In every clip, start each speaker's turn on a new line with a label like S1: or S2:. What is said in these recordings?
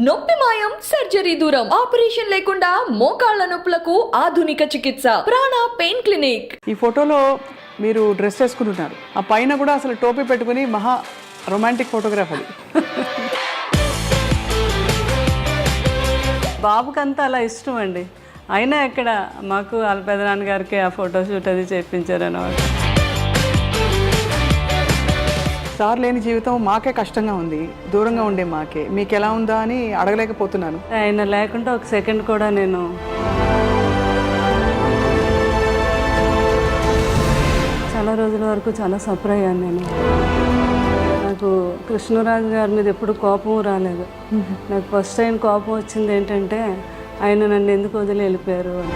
S1: నొప్పి మాయం సర్జరీ దూరం ఆపరేషన్ లేకుండా మోకాళ్ల నొప్పులకు ఆధునిక చికిత్స ప్రాణ పెయిన్ క్లినిక్.
S2: ఈ ఫోటోలో మీరు డ్రెస్ వేసుకుంటున్నారు, ఆ పైన కూడా అసలు టోపీ పెట్టుకుని మహా రొమాంటిక్ ఫోటోగ్రాఫ్ అది.
S3: బాబుకంతా అలా ఇష్టం అండి. అయినా ఇక్కడ మాకు వాళ్ళ పెదనాన్నగారికి ఆ ఫోటోషూట్ అది చేయించారన్నమాట.
S2: సార్ లేని జీవితం మాకే కష్టంగా ఉంది, దూరంగా ఉండే మాకే. మీకు ఎలా ఉందా అని అడగలేకపోతున్నాను.
S3: ఆయన లేకుంటే ఒక సెకండ్ కూడా నేను చాలా రోజుల వరకు చాలా సఫర్ అయ్యాను. నేను నాకు కృష్ణరాజు గారి మీద ఎప్పుడు కోపం రాలేదు. నాకు ఫస్ట్ టైం కోపం వచ్చింది ఏంటంటే ఆయన నన్ను ఎందుకు వదిలి వెళ్ళిపోయారు అని.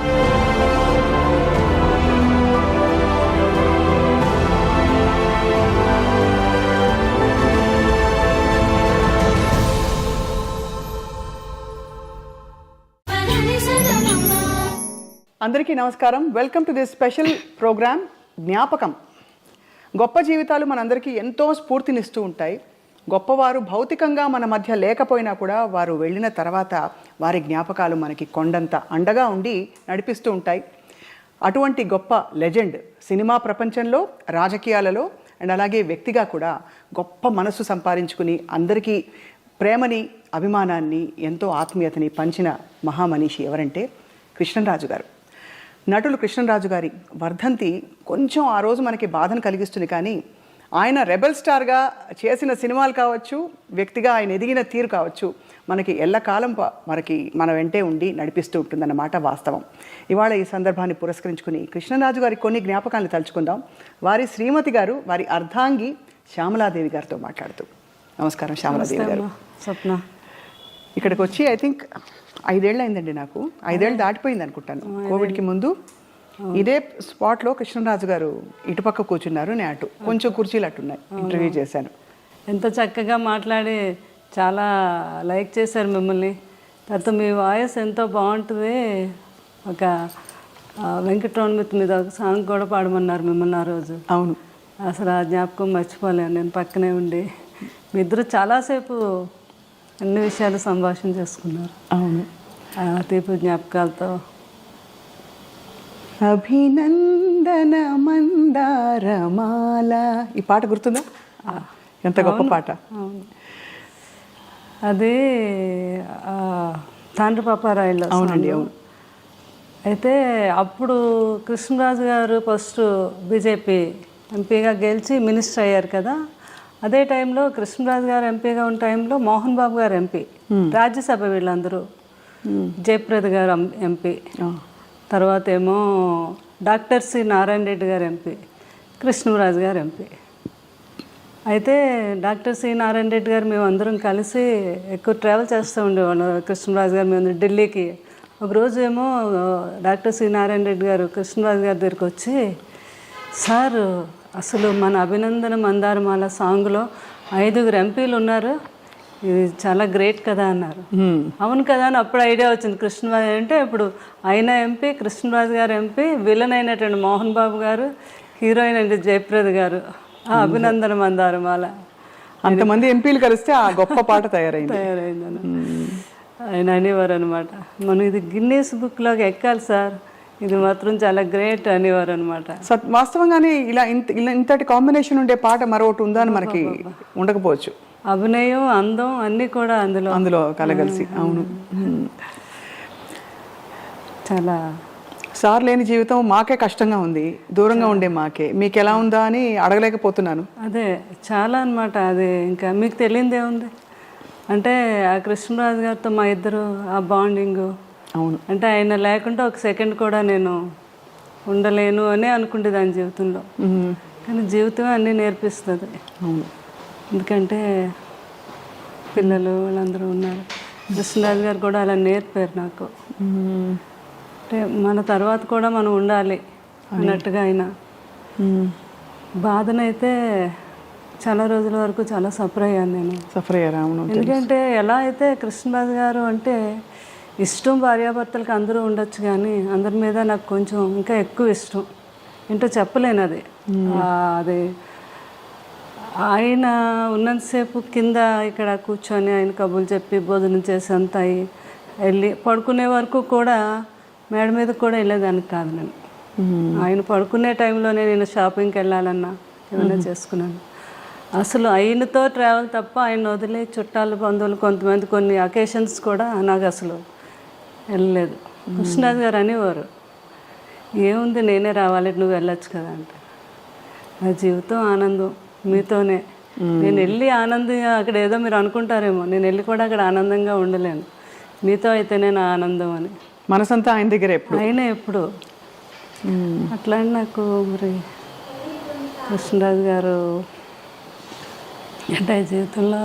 S2: అందరికీ నమస్కారం. Welcome to this special programme జ్ఞాపకం. గొప్ప జీవితాలు మనందరికీ ఎంతో స్ఫూర్తినిస్తూ ఉంటాయి. గొప్పవారు భౌతికంగా మన మధ్య లేకపోయినా కూడా వారు వెళ్ళిన తర్వాత వారి జ్ఞాపకాలు మనకి కొండంత అండగా ఉండి నడిపిస్తూ ఉంటాయి. అటువంటి గొప్ప లెజెండ్ సినిమా ప్రపంచంలో, రాజకీయాలలో అండ్ అలాగే వ్యక్తిగా కూడా గొప్ప మనస్సు సంపాదించుకుని అందరికీ ప్రేమని, అభిమానాన్ని, ఎంతో ఆత్మీయతని పంచిన మహామనీషి ఎవరంటే కృష్ణరాజు గారు. నటులు కృష్ణరాజు గారి వర్ధంతి కొంచెం ఆ రోజు మనకి బాధను కలిగిస్తుంది. కానీ ఆయన రెబెల్ స్టార్గా చేసిన సినిమాలు కావచ్చు, వ్యక్తిగా ఆయన ఎదిగిన తీరు కావచ్చు, మనకి ఎల్లకాలం మన వెంటే ఉండి నడిపిస్తూ ఉంటుందన్నమాట వాస్తవం. ఇవాళ ఈ సందర్భాన్ని పురస్కరించుకుని కృష్ణరాజు గారి కొన్ని జ్ఞాపకాలను తలుచుకుందాం. వారి శ్రీమతి గారు, వారి అర్ధాంగి శ్యామలాదేవి గారితో మాట్లాడుతూ. నమస్కారం శ్యామలాదేవి గారు.
S3: స్వప్న,
S2: ఇక్కడికి వచ్చి ఐ థింక్ 5 ఏళ్ళు అయిందండి. నాకు 5 ఏళ్ళు దాటిపోయింది అనుకుంటాను. కోవిడ్కి ముందు ఇదే స్పాట్లో కృష్ణరాజు గారు ఇటుపక్క కూర్చున్నారు, నేను అటు. కొంచెం కుర్చీలు అట్టున్నాయి. ఇంటర్వ్యూ చేశాను.
S3: ఎంత చక్కగా మాట్లాడి చాలా లైక్ చేశారు మిమ్మల్ని. తర్వాత మీ వాయిస్ ఎంతో బాగుంటుంది. ఒక వెంకటరమణ మీద ఒక సాంగ్ కూడా పాడమన్నారు మిమ్మల్ని ఆ రోజు.
S2: అవును,
S3: అసలు ఆ జ్ఞాపకం మర్చిపోలేను. నేను పక్కనే ఉండి మీ ఇద్దరు చాలాసేపు అన్ని విషయాలు సంభాషణ చేసుకున్నారు.
S2: అవును,
S3: తీపి జ్ఞాపకాలతో.
S2: అభినందన మందారమాల, ఈ పాట గుర్తుందా? ఎంత గొప్ప పాట.
S3: అవును, అది తాండ్ర పాపారాయిలో.
S2: అవునండి, అవును.
S3: అయితే అప్పుడు కృష్ణరాజు గారు ఫస్ట్ బీజేపీ ఎంపీగా గెలిచి మినిస్టర్ అయ్యారు కదా. అదే టైంలో కృష్ణరాజు గారు ఎంపీగా ఉన్న టైంలో మోహన్ బాబు గారు ఎంపీ, రాజ్యసభ వీళ్ళందరూ. జయప్రద గారు ఎంపీ, తర్వాత ఏమో డాక్టర్ సి నారాయణ రెడ్డి గారు ఎంపీ, కృష్ణరాజు గారు ఎంపీ. అయితే డాక్టర్ సి నారాయణ రెడ్డి గారు మేము అందరం కలిసి ఎక్కువ ట్రావెల్ చేస్తూ ఉండేవాళ్ళం. కృష్ణరాజు గారు మేము ఢిల్లీకి. ఒకరోజు ఏమో డాక్టర్ సి నారాయణ రెడ్డి గారు కృష్ణరాజు గారి దగ్గరికి వచ్చి, సార్ అసలు మన అభినందన మందారమాల సాంగ్లో 5 ఎంపీలు ఉన్నారు, ఇది చాలా గ్రేట్ కదా అన్నారు. అవును కదా అని అప్పుడు ఐడియా వచ్చింది. కృష్ణరాజు అంటే ఇప్పుడు ఆయన ఎంపీ, కృష్ణరాజు గారు ఎంపీ, విలన్ అయినటువంటి మోహన్ బాబు గారు, హీరోయిన్ అంటే జయప్రద గారు. అభినందన మందారమాల
S2: అంతమంది ఎంపీలు కలిస్తే ఆ గొప్ప పాట తయారైందని
S3: ఆయన అనేవారు అనమాట. మనం ఇది గిన్నీస్ బుక్లోకి ఎక్కాలి సార్, ఇది మాత్రం చాలా గ్రేట్ అనేవారు అనమాట.
S2: వాస్తవంగానే ఇంతటి కాంబినేషన్ ఉండే పాట మరొకటి ఉందా అని మనకి ఉండకపోవచ్చు.
S3: అభినయం, అందం అన్నీ కూడా అందులో
S2: కలగలిసి. అవును,
S3: చాలా.
S2: సార్ లేని జీవితం మాకే కష్టంగా ఉంది, దూరంగా ఉండే మాకే. మీకు ఎలా ఉందా అని అడగలేకపోతున్నాను.
S3: అదే చాలా అనమాట. అది ఇంకా మీకు తెలియదే ఉంది అంటే ఆ కృష్ణరాజు గారితో మా ఇద్దరు ఆ బాండింగు.
S2: అవును,
S3: అంటే ఆయన లేకుంటే ఒక సెకండ్ కూడా నేను ఉండలేను అని అనుకుంటే దాని జీవితంలో. కానీ జీవితం అన్నీ నేర్పిస్తుంది.
S2: అవును,
S3: ఎందుకంటే పిల్లలు వాళ్ళందరూ ఉన్నారు. కృష్ణరాజు గారు కూడా అలా నేర్పారు నాకు. అంటే మన తర్వాత కూడా మనం ఉండాలి అన్నట్టుగా ఆయన. బాధనైతే చాలా రోజుల వరకు చాలా సఫర్ అయ్యాను నేను.
S2: సఫర్ అయ్యారు. అవును,
S3: ఎందుకంటే ఎలా అయితే కృష్ణరాజు గారు అంటే ఇష్టం భార్యాభర్తలకు అందరూ ఉండొచ్చు, కానీ అందరి మీద నాకు కొంచెం ఇంకా ఎక్కువ ఇష్టం. ఏంటో చెప్పలేను. అది ఆయన ఉన్నంతసేపు కింద ఇక్కడ కూర్చొని ఆయన కబుర్లు చెప్పి భోజనం చేసి అంతా వెళ్ళి పడుకునే వరకు కూడా మేడ మీద కూడా వెళ్ళేదానికి కాదు నేను. ఆయన పడుకునే టైంలోనే నేను షాపింగ్కి వెళ్ళాలన్నా ఏమైనా చేసుకున్నాను. అసలు ఆయనతో ట్రావెల్ తప్ప ఆయన వదిలే చుట్టాలు బంధువులు కొంతమంది కొన్ని అకేషన్స్ కూడా నాకు అసలు వెళ్ళలేదు. కృష్ణరాజు గారు అనేవారు, ఏముంది నేనే రావాలి నువ్వు వెళ్ళొచ్చు కదా అంటే. నా జీవితం ఆనందం మీతోనే. నేను వెళ్ళి ఆనందంగా అక్కడ ఏదో మీరు అనుకుంటారేమో, నేను వెళ్ళి కూడా అక్కడ ఆనందంగా ఉండలేను, మీతో అయితేనే నా ఆనందం అని.
S2: మనసంతా ఆయన దగ్గర ఎప్పుడు
S3: ఆయనే ఎప్పుడు. అట్లా అని నాకు మరి కృష్ణరాజు గారు అంటే జీవితంలో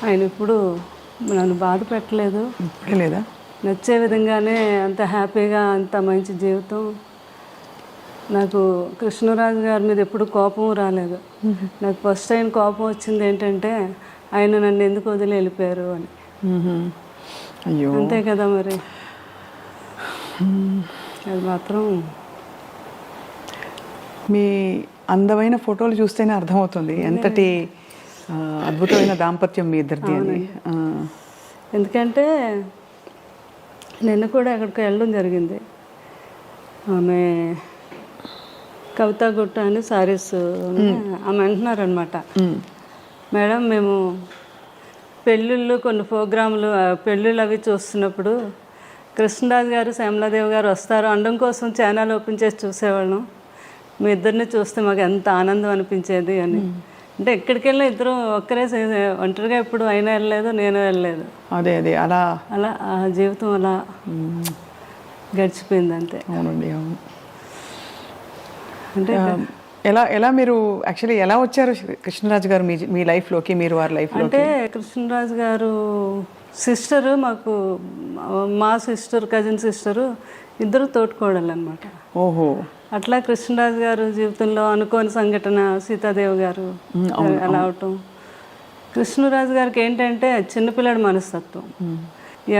S3: ఆయన ఇప్పుడు నన్ను బాధ పెట్టలేదు,
S2: లేదా
S3: నచ్చే విధంగానే అంత హ్యాపీగా అంత మంచి జీవితం. నాకు కృష్ణరాజు గారి మీద ఎప్పుడు కోపం రాలేదు. నాకు ఫస్ట్ టైం కోపం వచ్చింది ఏంటంటే ఆయన నన్ను ఎందుకు వదిలి వెళ్ళిపోయారు అని.
S2: అయ్యో
S3: అంతే కదా మరి. అది మాత్రం
S2: మీ అందమైన ఫోటోలు చూస్తేనే అర్థమవుతుంది ఎంతటి అద్భుతమైన దాంపత్యం మీ ఇద్దరిది అని.
S3: ఎందుకంటే నిన్న కూడా అక్కడికి వెళ్ళడం జరిగింది. ఆమె కవితా గుట్ట అని సారీస్ ఆమె అంటున్నారనమాట, మేడం మేము పెళ్ళిళ్ళు కొన్ని ప్రోగ్రాములు పెళ్ళిళ్ళు అవి చూస్తున్నప్పుడు కృష్ణరాజు గారు శ్యామలాదేవి గారు వస్తారు అనడం కోసం ఛానల్ ఓపెన్ చేసి చూసేవాళ్ళం. మీ ఇద్దరిని చూస్తే మాకు ఎంత ఆనందం అనిపించేది అని. అంటే ఎక్కడికి వెళ్ళినా ఇద్దరు ఒక్కరే ఒంటరిగా ఎప్పుడు అయినా వెళ్ళలేదు, నేను వెళ్ళలేదు.
S2: అదే అదే అలా
S3: అలా ఆ జీవితం అలా గడిచిపోయింది అంతే.
S2: అవునండి అవును.
S3: అంటే
S2: ఎలా ఎలా మీరు యాక్చువల్లీ ఎలా వచ్చారు కృష్ణరాజు గారు మీ లైఫ్లోకి, మీరు వారి లైఫ్లో?
S3: అంటే కృష్ణరాజు గారు సిస్టరు, మాకు మా సిస్టర్ కజిన్ సిస్టరు ఇద్దరు తోటికోడలు అనమాట.
S2: ఓహో.
S3: అట్లా కృష్ణరాజు గారు జీవితంలో అనుకోని సంఘటన సీతాదేవి గారు అలా అవటం. కృష్ణరాజు గారికి ఏంటంటే చిన్నపిల్లడి మనస్తత్వం.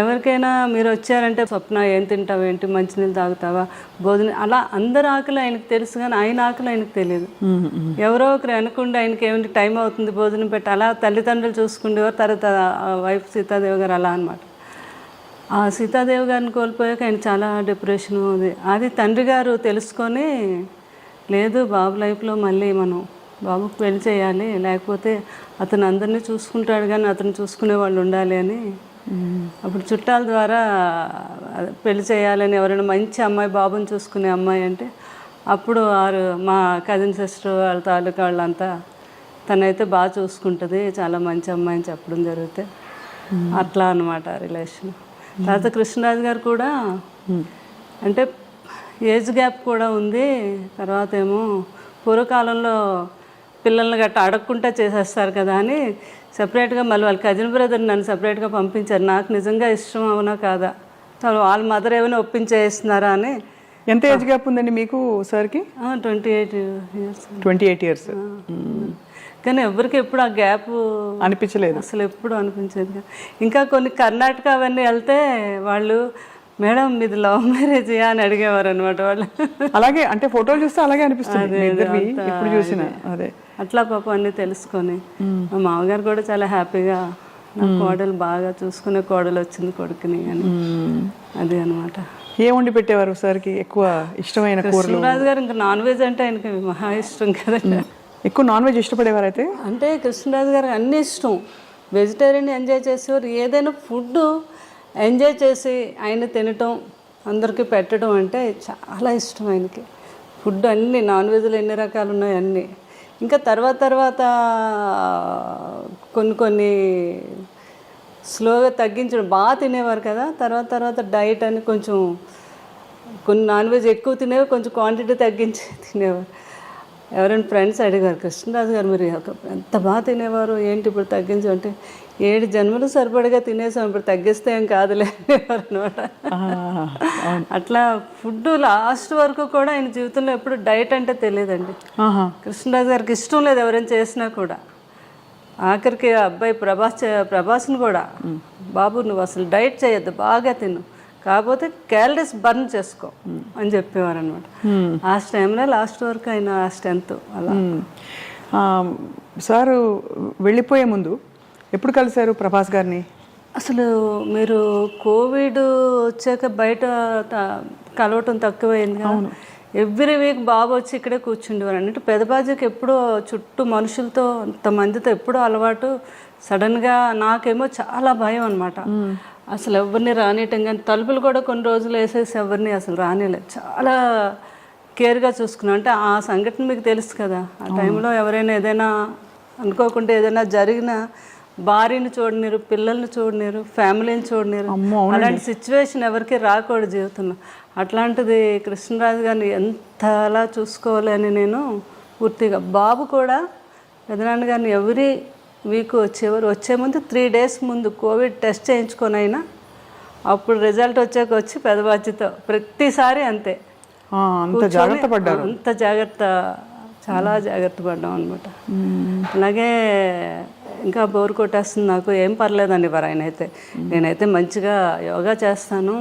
S3: ఎవరికైనా మీరు వచ్చారంటే స్వప్న ఏం తింటావు ఏంటి, మంచినీళ్ళు తాగుతావా, భోజనం, అలా అందరి ఆకలి ఆయనకు తెలుసు కానీ ఆయన ఆకలి ఆయనకు తెలియదు. ఎవరో ఒకరు అనుకుంటే ఆయనకి ఏమిటి టైం అవుతుంది భోజనం పెట్టి అలా తల్లిదండ్రులు చూసుకుండేవారు. తర్వాత వైఫ్ సీతాదేవి గారు అలా అనమాట. ఆ సీతాదేవి గారిని కోల్పోయాక ఆయన చాలా డిప్రెషన్ ఉంది. అది తండ్రి గారు తెలుసుకొని, లేదు బాబు లైఫ్లో మళ్ళీ మనం బాబుకు పెళ్లి చేయాలి, లేకపోతే అతను అందరినీ చూసుకుంటాడు కానీ అతను చూసుకునే వాళ్ళు ఉండాలి అని అప్పుడు చుట్టాల ద్వారా పెళ్లి చేయాలని, ఎవరైనా మంచి అమ్మాయి బాబుని చూసుకునే అమ్మాయి అంటే అప్పుడు మా కజిన్ సిస్టర్ వాళ్ళ తాలూకా వాళ్ళంతా తనైతే బాగా చూసుకుంటుంది, చాలా మంచి అమ్మాయి అని చెప్పడం జరిగితే అట్లా అనమాట రిలేషన్. తర్వాత కృష్ణరాజు గారు కూడా అంటే ఏజ్ గ్యాప్ కూడా ఉంది. తర్వాత ఏమో పూర్వకాలంలో పిల్లల్ని గట్ట అడగకుండా చేసేస్తారు కదా అని సపరేట్గా మళ్ళీ వాళ్ళ కజిన్ బ్రదర్ నన్ను సపరేట్గా పంపించారు. నాకు నిజంగా ఇష్టం అవునా కాదా, వాళ్ళ మదర్ ఏమైనా ఒప్పించేస్తున్నారా అని.
S2: ఎంత ఏజ్ గ్యాప్ ఉందండి మీకు సార్కి?
S3: 28 years.
S2: 28 years.
S3: కానీ ఎవరికి ఎప్పుడు ఆ గ్యాప్
S2: అనిపించలేదు,
S3: అసలు ఎప్పుడు అనిపించేది. ఇంకా కొన్ని కర్ణాటక అవన్నీ వెళ్తే వాళ్ళు, మేడం మీది లవ్ మ్యారేజ్ అని అడిగేవారు అనమాట వాళ్ళు.
S2: అలాగే అంటే ఫోటోలు చూస్తే అలాగే అనిపిస్తుంది ఇప్పుడు చూసిన. అదే
S3: అట్లా పాపం అన్నీ తెలుసుకొని మా మామగారు కూడా చాలా హ్యాపీగా నా కోడలు బాగా చూసుకునే కోడలు వచ్చింది కొడుకుని అని. అదే అనమాట.
S2: ఏం వండి పెట్టేవారు సార్కి ఎక్కువ ఇష్టమైన కూరలు?
S3: కృష్ణరాజు గారు ఇంకా నాన్ వెజ్ అంటే ఆయనకి మహా ఇష్టం కదండి.
S2: ఎక్కువ నాన్ వెజ్ ఇష్టపడేవారు అయితే?
S3: అంటే కృష్ణరాజు గారికి అన్నీ ఇష్టం. వెజిటేరియన్ ఎంజాయ్ చేసేవారు. ఏదైనా ఫుడ్ ఎంజాయ్ చేసి ఆయన తినటం, అందరికీ పెట్టడం అంటే చాలా ఇష్టం ఆయనకి. ఫుడ్ అన్నీ నాన్ వెజ్లో ఎన్ని రకాలు ఉన్నాయి అన్నీ. ఇంకా తర్వాత కొన్ని స్లోగా తగ్గించడం. బాగా తినేవారు కదా, తర్వాత డైట్ అని కొంచెం కొన్ని నాన్ వెజ్ ఎక్కువ తినేవారు, కొంచెం క్వాంటిటీ తగ్గించి తినేవారు. ఎవరైనా ఫ్రెండ్స్ అడిగారు, కృష్ణరాజు గారు మీరు ఎంత బాగా తినేవారు ఏంటి ఇప్పుడు తగ్గించు అంటే, 7 జన్మలు సరిపడగా తినేసాం, ఇప్పుడు తగ్గిస్తే ఏం కాదులే అనేవారు అనమాట. అట్లా ఫుడ్ లాస్ట్ వరకు కూడా ఆయన జీవితంలో ఎప్పుడు డైట్ అంటే తెలియదండి. కృష్ణరాజు గారికి ఇష్టం లేదు ఎవరైనా చేసినా కూడా. ఆఖరికి అబ్బాయి ప్రభాస్ని కూడా, బాబు నువ్వు అసలు డైట్ చేయొద్దు, బాగా తిను, కాకపోతే క్యాలరీస్ బర్న్ చేసుకో అని చెప్పేవారు అనమాట. ఆ టైంలో లాస్ట్ వరకు ఆయన ఆ స్ట్రెంత్ అలా.
S2: సారు వెళ్ళిపోయే ముందు ఎప్పుడు కలిశారు ప్రభాస్ గారిని?
S3: అసలు మీరు కోవిడ్ వచ్చాక బయట కలవటం తక్కువైంది కదా. ఎవ్రీ వీక్ బాబు వచ్చి ఇక్కడే కూర్చుండేవారు. అంటే పెదబాజీకి ఎప్పుడూ చుట్టూ మనుషులతో అంతమందితో ఎప్పుడూ అలవాటు. సడన్గా నాకేమో చాలా భయం అనమాట. అసలు ఎవరిని రానియటం కానీ తలుపులు కూడా కొన్ని రోజులు వేసేసి ఎవరిని అసలు రానిలేదు. చాలా కేర్గా చూసుకున్నాను. అంటే ఆ సంఘటన మీకు తెలుసు కదా, ఆ టైంలో ఎవరైనా ఏదైనా అనుకోకుండా ఏదైనా జరిగినా భార్యని చూడలేరు, పిల్లల్ని చూడలేరు, ఫ్యామిలీని చూడలేరు. అలాంటి సిచ్యువేషన్ ఎవరికి రాకూడదు జీవితంలో. అట్లాంటిది కృష్ణరాజు గారిని ఎంతలా చూసుకోవాలి అని నేను పూర్తిగా. బాబు కూడా పెదనాన్న గారిని ఎవరీ వీక్ వచ్చేవారు. వచ్చే ముందు 3 days ముందు కోవిడ్ టెస్ట్ చేయించుకొని అయినా అప్పుడు రిజల్ట్ వచ్చాక వచ్చి పెదబాధ్యతో ప్రతిసారి అంతే.
S2: అంత జాగ్రత్త పడ్డారు.
S3: అంత జాగ్రత్త, చాలా జాగ్రత్త పడ్డాం అనమాట. అలాగే ఇంకా బోర్ కొట్టేస్తుంది నాకు, ఏం పర్లేదండి వారు ఆయన అయితే. నేనైతే మంచిగా యోగా చేస్తాను,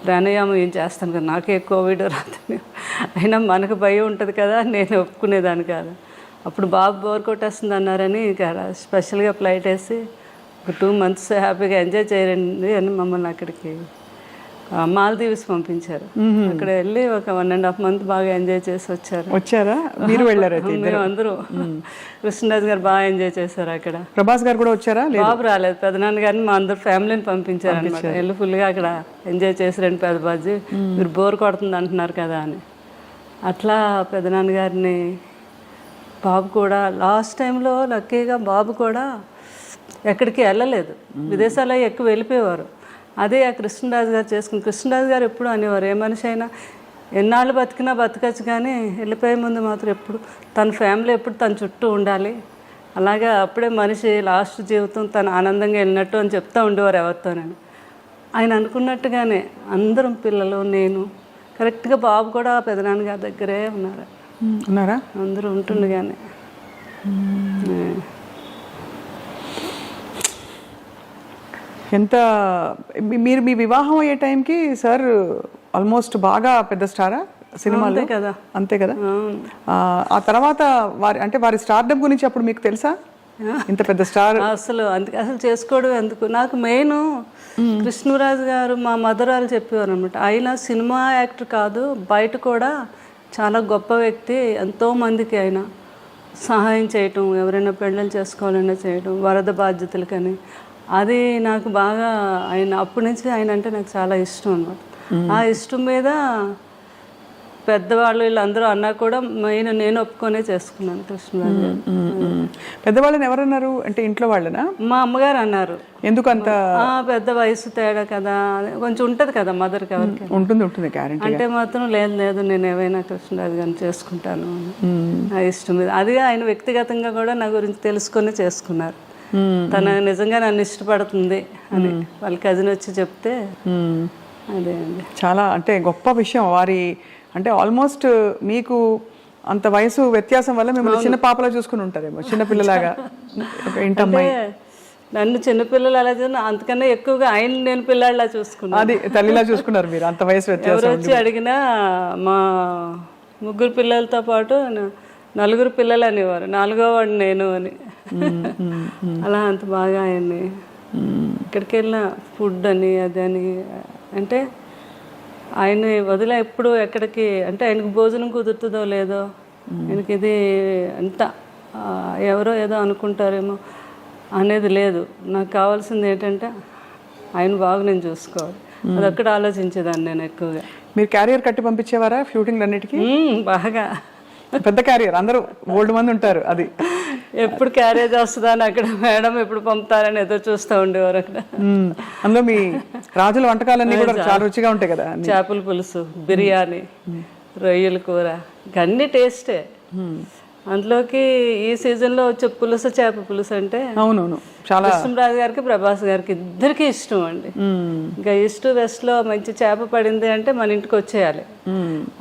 S3: ప్రాణాయామం ఏం చేస్తాను కదా, నాకే కోవిడ్ రాదు. అయినా మనకు భయం ఉంటుంది కదా, నేను ఒప్పుకునేదాన్ని కాదు. అప్పుడు బాబు బోర్ కొట్టేస్తుంది అన్నారని ఇంకా స్పెషల్గా ఫ్లైట్ వేసి ఒక 2 months హ్యాపీగా ఎంజాయ్ చేయండి అని మమ్మల్ని అక్కడికి మాల్దీవ్స్ పంపించారు. అక్కడ వెళ్ళి ఒక 1.5 month బాగా ఎంజాయ్ చేసి
S2: వచ్చారా? మీరు వెళ్ళారు?
S3: మేము అందరూ. కృష్ణరాజు గారు బాగా ఎంజాయ్ చేశారు అక్కడ.
S2: ప్రభాస్ గారు కూడా వచ్చారా?
S3: బాబు రాలేదు, పెదనాన్న గారిని మా అందరు ఫ్యామిలీని పంపించారు అనమాట. వెళ్ళి ఫుల్గా అక్కడ ఎంజాయ్ చేసారండి. పెదబాజీ మీరు బోర్ కొడుతుంది అంటున్నారు కదా అని. అట్లా పెదనాన్న గారిని బాబు కూడా లాస్ట్ టైంలో లక్కీగా బాబు కూడా ఎక్కడికి వెళ్ళలేదు, విదేశాల్లో ఎక్కువ వెళ్ళిపోయేవారు. అదే ఆ కృష్ణరాజు గారు చేసుకుని. కృష్ణరాజు గారు ఎప్పుడు అనేవారు, ఏ మనిషి అయినా ఎన్నాళ్ళు బతికినా బతకచ్చు కానీ వెళ్ళిపోయే ముందు మాత్రం ఎప్పుడు తన ఫ్యామిలీ ఎప్పుడు తన చుట్టూ ఉండాలి. అలాగే అప్పుడే మనిషి లాస్ట్ జీవితం తను ఆనందంగా వెళ్ళినట్టు అని చెప్తూ ఉండేవారు ఎవరితోనని. ఆయన అనుకున్నట్టుగానే అందరం పిల్లలు, నేను కరెక్ట్గా బాబు కూడా పెదనాన్న గారి దగ్గరే ఉన్నారా? అందరూ ఉంటుండగానే.
S2: ఎంత మీరు మీ వివాహం అయ్యే టైంకి సార్ ఆల్మోస్ట్ బాగా పెద్ద స్టారా సినిమాలో
S3: కదా?
S2: అంతే కదా. ఆ తర్వాత వారి స్టార్డమ్ గురించి అప్పుడు మీకు తెలుసా? ఇంత పెద్ద స్టార్
S3: అసలు చేసుకోవడం ఎందుకు. నాకు మెయిన్ కృష్ణరాజు గారు మా మదర్ వాళ్ళు చెప్పేవారు అనమాట. ఆయన సినిమా యాక్టర్ కాదు, బయట కూడా చాలా గొప్ప వ్యక్తి. ఎంతోమందికి ఆయన సహాయం చేయటం, ఎవరైనా పెళ్ళిళ్ళు చేసుకోవాలన్నా చేయటం, వరద బాధ్యతలకని. అది నాకు బాగా ఆయన అప్పటి నుంచి ఆయన అంటే నాకు చాలా ఇష్టం అనమాట. ఆ ఇష్టం మీద పెద్దవాళ్ళు వీళ్ళందరూ అన్నా కూడా మెయిన్ నేను ఒప్పుకొనే చేసుకున్నాను కృష్ణరాజు.
S2: పెద్దవాళ్ళని ఎవరన్నారు అంటే ఇంట్లో వాళ్ళనా?
S3: మా అమ్మగారు అన్నారు.
S2: ఎందుకంత
S3: పెద్ద వయసు తేడా కదా, కొంచెం ఉంటుంది కదా మదర్కి, ఎవరికి
S2: ఉంటుంది గ్యారెంటీ. అంటే
S3: మాత్రం లేదు నేను ఏమైనా కృష్ణరాజు గారిని చేసుకుంటాను నా ఇష్టం మీద. అది ఆయన వ్యక్తిగతంగా కూడా నా గురించి తెలుసుకొని చేసుకున్నారు. తను నిజంగా నన్ను ఇష్టపడుతుంది అని వాళ్ళ కజిన్ వచ్చి చెప్తే అదే అండి.
S2: చాలా అంటే గొప్ప విషయం. వారి అంటే ఆల్మోస్ట్ మీకు అంత వయసు వ్యత్యాసం వల్ల మిమ్మల్ని చిన్న పాపలా చూసుకుని ఉంటారేమో, చిన్నపిల్లలాగా. ఇంటమ్మాయి
S3: నన్ను చిన్నపిల్లలు అలా చూసిన, అంతకన్నా ఎక్కువగా ఆయన నేను పిల్లాడిలా చూసుకున్నాను.
S2: అది తల్లిలా చూసుకున్నారు మీరు, అంత వయసు వ్యత్యాసం.
S3: ఎవరు వచ్చి అడిగినా మా 3 పిల్లలతో పాటు 4 పిల్లలు అనేవారు, 4వ వాడు నేను అని. అలా అంత బాగా ఆయన్ని ఇక్కడికి వెళ్ళిన ఫుడ్ అని అది అని అంటే ఆయన్ని వదిలే ఎప్పుడు ఎక్కడికి అంటే ఆయనకు భోజనం కుదురుతుందో లేదో, ఆయనకి ఇది అంత ఎవరో ఏదో అనుకుంటారేమో అనేది లేదు. నాకు కావాల్సింది ఏంటంటే ఆయన బాగా నేను చూసుకోవాలి, అది ఒక్కటి ఆలోచించేదాన్ని నేను ఎక్కువగా.
S2: మీరు క్యారియర్ కట్టి పంపించేవారా షూటింగ్ అన్నిటికీ?
S3: బాగా
S2: పెద్ద క్యారియర్, అందరూ ఓల్డ్ మంది ఉంటారు. అది
S3: ఎప్పుడు క్యారేజ్ వస్తుందా అని అక్కడ మేడం ఎప్పుడు పంపుతారని ఎదురు చూస్తూ ఉండేవారు అక్కడ.
S2: అందులో మీ రాజుల వంటకాలన్నీ కూడా చాలా రుచిగా ఉంటాయి కదా.
S3: చేపల పులుసు, బిర్యానీ, రొయ్యల కూర, అన్ని టేస్టే. అందులోకి ఈ సీజన్లో వచ్చే పులుసు, చేప పులుసు అంటే
S2: అవునవును చాలా
S3: కృష్ణరాజు గారికి ప్రభాస్ గారికి ఇద్దరికి ఇష్టం అండి. ఇంకా ఈస్ట్ వెస్ట్ లో మంచి చేప పడింది అంటే మన ఇంటికి వచ్చేయాలి.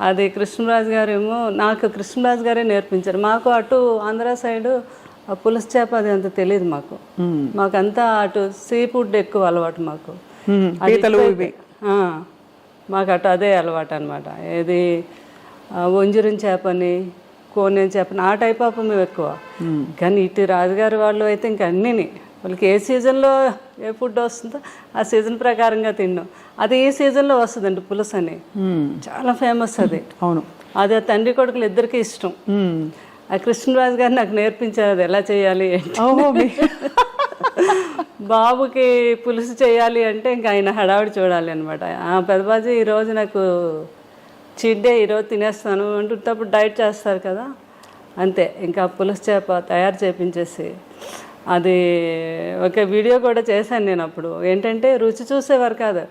S3: అది కృష్ణరాజు గారు ఏమో నాకు కృష్ణరాజు గారే నేర్పించారు. మాకు అటు ఆంధ్ర సైడ్ ఆ పులుసు చేప అది అంత తెలియదు మాకు. మాకంతా అటు సీ ఫుడ్ ఎక్కువ అలవాటు మాకు. మాకు అదే అలవాటు అనమాట. ఏది వంజరం చేపని, కోనేరు చేపని, ఆ టైప్ ఆఫ్ మేము ఎక్కువ. కానీ ఇటు రాజుగారి వాళ్ళు అయితే ఇంక అన్నీని వాళ్ళకి ఏ సీజన్లో ఏ ఫుడ్ వస్తుందో ఆ సీజన్ ప్రకారంగా తిన్నాం. అది ఈ సీజన్లో వస్తుందండి పులుసు అని, చాలా ఫేమస్ అది.
S2: అవును,
S3: అది ఆ తండ్రి కొడుకులు ఇద్దరికి ఇష్టం. ఆ కృష్ణరాజు గారు నాకు నేర్పించారు అది ఎలా చేయాలి ఏంటి. బాబుకి పులుసు చేయాలి అంటే ఇంకా ఆయన హడావిడి చూడాలి అనమాట. పెద్దబాజీ ఈరోజు నాకు చీట్ డే, ఈరోజు తినేస్తాను అంటున్నప్పుడు డైట్ చేస్తారు కదా, అంతే. ఇంకా పులుసు చేప తయారు చేపించేసి అది ఒక వీడియో కూడా చేశాను నేను. అప్పుడు ఏంటంటే రుచి చూసేవారు కాదు,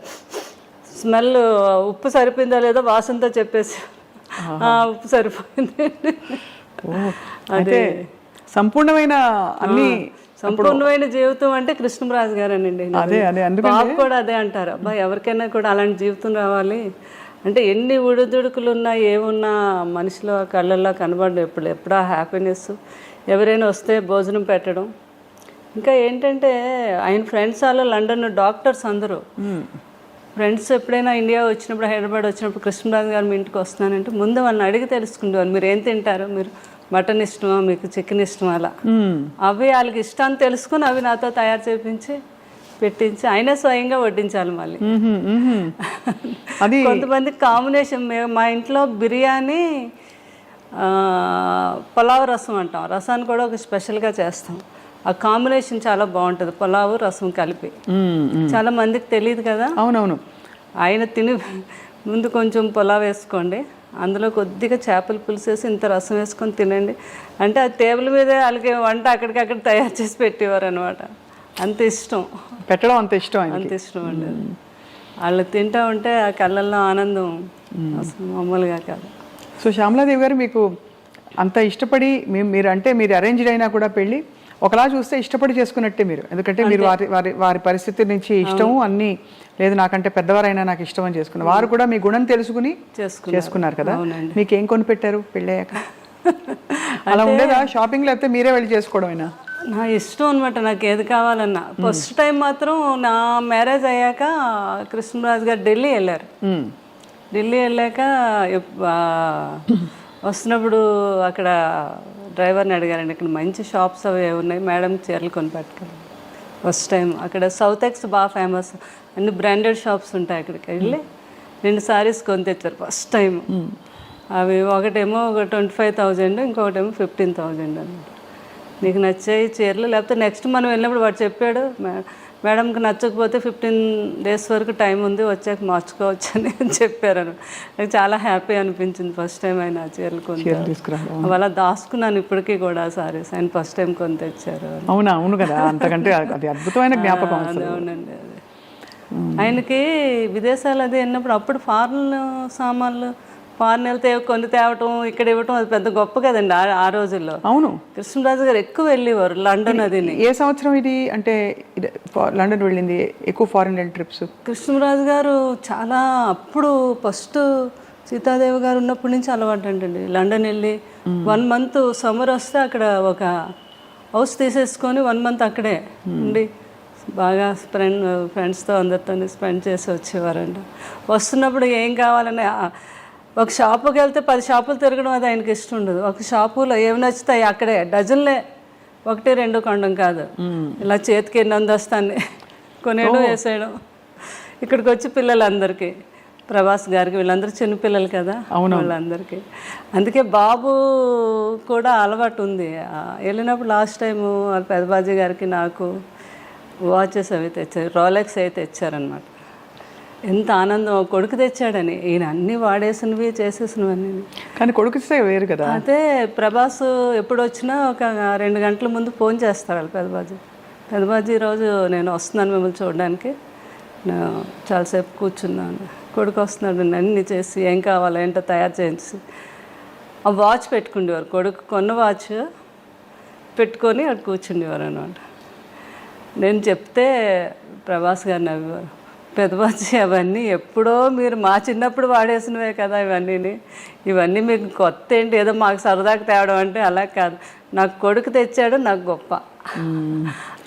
S3: స్మెల్ ఉప్పు సరిపోయిందో లేదో వాసనతో చెప్పేసి ఉప్పు సరిపోయింది.
S2: అదే సంపూర్ణమైన అన్ని
S3: సంపూర్ణమైన జీవితం అంటే కృష్ణరాజు గారేనండి. బాబు కూడా అదే అంటారు, అబ్బా ఎవరికైనా కూడా అలాంటి జీవితం రావాలి అంటే ఎన్ని ఉడుదుడుకులు ఉన్నా ఏమున్నా మనిషిలో కళ్ళల్లో కనబడడం ఎప్పుడా హ్యాపీనెస్. ఎవరైనా వస్తే భోజనం పెట్టడం. ఇంకా ఏంటంటే ఆయన ఫ్రెండ్స్ అలా లండన్ డాక్టర్స్ అందరూ ఫ్రెండ్స్ ఎప్పుడైనా ఇండియా వచ్చినప్పుడు, హైదరాబాద్ వచ్చినప్పుడు కృష్ణరాజు గారు మీ ఇంటికి వస్తున్నానంటే ముందు వాళ్ళని అడిగి తెలుసుకుంటారు, మీరు ఏం తింటారు, మీరు మటన్ ఇష్టమా, మీకు చికెన్ ఇష్టమా, అలా అవి వాళ్ళకి ఇష్టాన్ని తెలుసుకుని అవి నాతో తయారు చేయించి పెట్టించి ఆయనే స్వయంగా వడ్డించాలి. మళ్ళీ కొంతమంది కాంబినేషన్, మా ఇంట్లో బిర్యానీ పులావ్ రసం అంటాం, రసాన్ని కూడా ఒక స్పెషల్గా చేస్తాం. ఆ కాంబినేషన్ చాలా బాగుంటుంది, పులావు రసం కలిపి. చాలా మందికి తెలియదు కదా.
S2: అవునవును.
S3: ఆయన తిని ముందు కొంచెం పులావ్ వేసుకోండి, అందులో కొద్దిగా చేపల పులుసు వేసి ఇంత రసం వేసుకొని తినండి అంటే ఆ టేబుల్ మీద వాళ్ళకి వంట అక్కడికక్కడ తయారు చేసి పెట్టేవారు అనమాట. అంత ఇష్టం
S2: పెట్టడం, అంత ఇష్టం,
S3: అంత ఇష్టం అండి. వాళ్ళు తింటూ ఉంటే ఆ కళ్ళల్లో ఆనందం అసలు మామూలుగా కాదు.
S2: సో శ్యామలాదేవి గారు, మీకు అంత ఇష్టపడి మీరు అంటే మీరు అరేంజ్డ్ అయినా కూడా పెళ్ళి ఒకలా చూస్తే ఇష్టపడి చేసుకున్నట్టే మీరు, ఎందుకంటే మీరు వారి పరిస్థితి నుంచి ఇష్టము అన్నీ లేదు, నాకంటే పెద్దవారైనా నాకు ఇష్టం అని చేసుకున్నారు. వారు కూడా మీ గుణం తెలుసుకుని చేసుకున్నారు కదా. మీకు ఏం కొని పెట్టారు పెళ్ళయ్యాక? అలా ఉండేదా షాపింగ్, లేకపోతే మీరే వెళ్ళి చేసుకోవడమేనా?
S3: నా ఇష్టం అనమాట, నాకు ఏది కావాలన్నా. ఫస్ట్ టైం మాత్రం నా మ్యారేజ్ అయ్యాక కృష్ణరాజు గారు ఢిల్లీ వెళ్ళారు. ఢిల్లీ వెళ్ళాక వస్తున్నప్పుడు అక్కడ డ్రైవర్ని అడిగారండి, ఇక్కడ మంచి షాప్స్ అవి ఉన్నాయి మేడం, చీరలు కొని పెట్టుకోండి. ఫస్ట్ టైం అక్కడ సౌత్ ఎక్స్ బాగా ఫేమస్, అన్ని బ్రాండెడ్ షాప్స్ ఉంటాయి. అక్కడికి వెళ్ళి 2 సారీస్ కొని తెచ్చారు ఫస్ట్ టైం. అవి ఒకటేమో 25,000, ఇంకొకటేమో 15,000 అనమాట. నీకు నచ్చాయి చీరలు, లేకపోతే నెక్స్ట్ మనం వెళ్ళినప్పుడు వాడు చెప్పాడు, మేడంకి నచ్చకపోతే 15 days వరకు టైం ఉంది, వచ్చాక మార్చుకోవచ్చు అని చెప్పారు. నాకు చాలా హ్యాపీ అనిపించింది ఫస్ట్ టైం ఆయన చీరలు కొని తీసుకురావడం. అలా దాచుకున్నాను ఇప్పటికీ కూడా సారీస్, ఆయన ఫస్ట్ టైం కొని తెచ్చారు.
S2: అవునా? అవును కదా, అంతకంటే అది అద్భుతమైన జ్ఞాపకం.
S3: అవునండి. అది ఆయనకి విదేశాలు అది వెళ్ళినప్పుడు అప్పుడు ఫారెన్ సామాన్లు, ఫారెన్ వెళ్తే కొన్ని తేవటం, ఇక్కడ ఇవ్వటం, అది పెద్ద గొప్ప కదండి ఆ రోజుల్లో.
S2: అవును,
S3: కృష్ణరాజు గారు ఎక్కువ వెళ్ళేవారు లండన్. అది
S2: ఏ సంవత్సరం ఇది అంటే లండన్ వెళ్ళింది ఎక్కువ ఫారెన్ ట్రిప్స్?
S3: కృష్ణరాజు గారు చాలా అప్పుడు ఫస్ట్ సీతాదేవి గారు ఉన్నప్పటి నుంచి అలవాటు అంటండి. లండన్ వెళ్ళి 1 month సమ్మర్ వస్తే అక్కడ ఒక హౌస్ తీసేసుకొని 1 month అక్కడే ఉండి బాగా ఫ్రెండ్స్తో అందరితో స్పెండ్ చేసి వచ్చేవారండి. వస్తున్నప్పుడు ఏం కావాలని ఒక షాపుకి వెళ్తే 10 షాపులు తిరగడం అది ఆయనకి ఇష్టం ఉండదు. ఒక షాపులో ఏమి నచ్చుతాయి అక్కడే డజన్లే, 1-2 కొనడం కాదు, ఇలా చేతికి ఎన్ని అందొస్తాన్ని కొనేయడం వేసేయడం. ఇక్కడికి వచ్చి పిల్లలందరికీ, ప్రభాస్ గారికి, వీళ్ళందరూ చిన్నపిల్లలు కదా వాళ్ళందరికీ. అందుకే బాబు కూడా అలవాటు ఉంది. వెళ్ళినప్పుడు లాస్ట్ టైము వాళ్ళ పెద్దబాజీ గారికి నాకు వాచెస్ అవి తెచ్చారు, రోలెక్స్ అయితే తెచ్చారనమాట. ఎంత ఆనందం, కొడుకు తెచ్చాడని. ఈయన అన్నీ వాడేసినవి చేసేసినవన్నీ.
S2: కానీ కొడుకు వేరు కదా.
S3: అదే ప్రభాస్ ఎప్పుడు వచ్చినా ఒక 2 గంటల ముందు ఫోన్ చేస్తారు వాళ్ళు పెద్దబాజీ ఈరోజు నేను వస్తున్నాను మిమ్మల్ని చూడడానికి, చాలాసేపు కూర్చున్నాను, కొడుకు వస్తున్నాడు, అన్నీ చేసి ఏం కావాలో ఏంటో తయారు చేసి ఆ వాచ్ పెట్టుకుండేవారు. కొడుకు కొన్న వాచ్ పెట్టుకొని అక్కడ కూర్చుండేవారు అనమాట. నేను చెప్తే ప్రభాస్ గారు నవ్వేవారు, పెద్దబాజీ అవన్నీ ఎప్పుడో మీరు మా చిన్నప్పుడు వాడేసినవే కదా ఇవన్నీ మీకు కొత్త ఏంటి, ఏదో మాకు సరదాగా తేవడం అంటే అలా కాదు, నాకు కొడుకు తెచ్చాడు, నాకు గొప్ప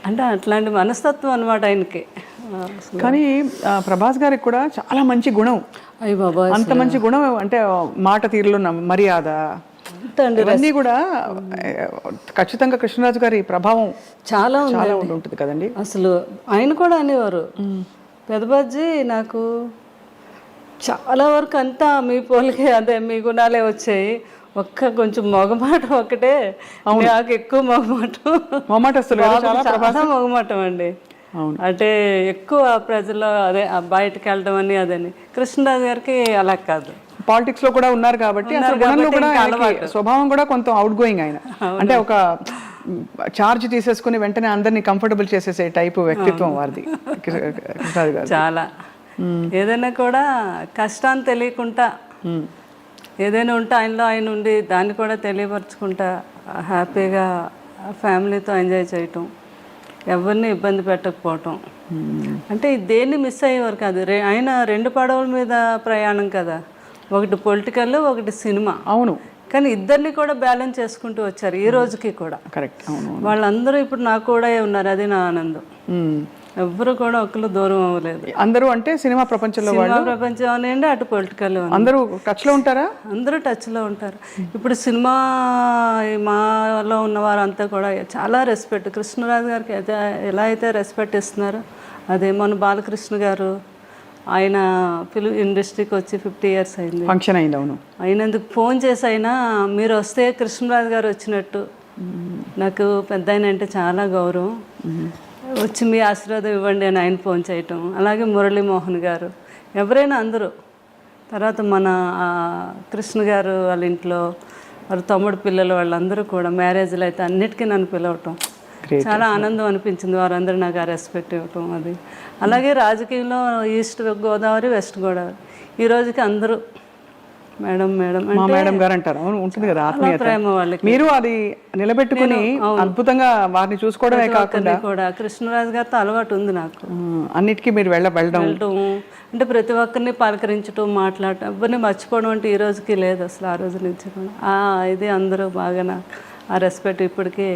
S3: అంటే అట్లాంటి మనస్తత్వం అనమాట ఆయనకి.
S2: కానీ ప్రభాస్ గారికి కూడా చాలా మంచి గుణం,
S3: అయ్యి బాబా
S2: అంత మంచి గుణం అంటే మాట తీరులో మర్యాద ఇవన్నీ కూడా ఖచ్చితంగా కృష్ణరాజు గారి ప్రభావం
S3: చాలా
S2: చాలా ఉంటుంది కదండి.
S3: అసలు ఆయన కూడా అనేవారు, పెదబాజీ నాకు చాలా వరకు అంతా మీ పోలికే, అదే మీ గుణాలే వచ్చాయి, కొంచెం మొగమాటం ఒకటే నాకు ఎక్కువ
S2: మొగమాటస్తులు
S3: చాలా మొగమాటం అండి. అంటే ఎక్కువ ప్రజల్లో అదే బయటకు వెళ్ళడం అని అదని. కృష్ణరాజు గారికి అలా కాదు,
S2: పాలిటిక్స్ లో కూడా ఉన్నారు కాబట్టి స్వభావం కూడా కొంత అవుట్ గోయింగ్ ఆయన, అంటే ఒక చార్జ్ తీసేసుకుని వెంటనే అందరినీ కంఫర్టబుల్ చేసేసే టైపు వ్యక్తిత్వం వారిది కృష్ణరాజు గారు.
S3: చాలా ఏదైనా కూడా కష్టాన్ని తెలియకుండా ఏదైనా ఉంటే ఆయనలో ఆయన ఉండి దాన్ని కూడా తెలియపరచుకుంటా హ్యాపీగా ఫ్యామిలీతో ఎంజాయ్ చేయటం, ఎవరిని ఇబ్బంది పెట్టకపోవటం. అంటే దేన్ని మిస్ అయ్యేవారు కాదు. ఆయన 2 పడవల మీద ప్రయాణం కదా, ఒకటి పొలిటికల్, ఒకటి సినిమా.
S2: అవును,
S3: కానీ ఇద్దరిని కూడా బ్యాలెన్స్ చేసుకుంటూ వచ్చారు ఈ రోజుకి కూడా.
S2: కరెక్ట్. అవును,
S3: వాళ్ళందరూ ఇప్పుడు నాకు కూడా ఉన్నారు, అది నా ఆనందం. ఎవ్వరు కూడా ఒకరు దూరం అవ్వలేదు.
S2: అందరూ అంటే సినిమా ప్రపంచంలో
S3: ప్రపంచం అనండి, అటు పొలిటికల్
S2: అందరూ టచ్ లో ఉంటారా?
S3: అందరూ టచ్ లో ఉంటారు. ఇప్పుడు సినిమా మాలో ఉన్న వారంతా కూడా చాలా రెస్పెక్ట్, కృష్ణరాజు గారికి అయితే ఎలా అయితే రెస్పెక్ట్ ఇస్తున్నారు అదే. మన బాలకృష్ణ గారు ఆయన ఫిల్మ్ ఇండస్ట్రీకి వచ్చి 50 years అయింది,
S2: ఫంక్షన్ అయింది. అవును,
S3: అయినందుకు ఫోన్ చేసి అయినా మీరు వస్తే కృష్ణరాజు గారు వచ్చినట్టు, నాకు పెద్ద ఆయన అంటే చాలా గౌరవం, వచ్చి మీ ఆశీర్వాదం ఇవ్వండి అని ఆయన ఫోన్ చేయటం. అలాగే మురళీమోహన్ గారు, ఎవరైనా అందరూ. తర్వాత మన కృష్ణ గారు వాళ్ళ ఇంట్లో వాళ్ళ తమ్ముడు పిల్లలు వాళ్ళందరూ కూడా మ్యారేజ్లు అయితే అన్నిటికీ నన్ను పిలవటం చాలా ఆనందం అనిపించింది. వారందరూ నాకు ఆ రెస్పెక్ట్ ఇవ్వటం అది. అలాగే రాజకీయంలో ఈస్ట్ గోదావరి, వెస్ట్ గోదావరి ఈ రోజుకి అందరూ మేడం మేడం
S2: మా మేడం గారు అంటారు. అవును, ఉంటుంది కదా ఆత్మీయత,
S3: ప్రేమ వాళ్ళకి.
S2: మీరు అది నిలబెట్టుకుని అద్భుతంగా వారిని చూసుకోవడమే కాకుండా
S3: కూడా కృష్ణరాజు గారితో అలవాటు ఉంది నాకు.
S2: అన్నిటికీ మీరు వెళ్ళడం
S3: అంటే ప్రతి ఒక్కరిని పలకరించడం, మాట్లాడటం, ఎవరిని మర్చిపోవడం అంటే ఈ రోజుకి లేదు అసలు. ఆ రోజు నుంచి కూడా ఇది అందరూ బాగా నాకు ఆ రెస్పెక్ట్ ఇప్పటికీ.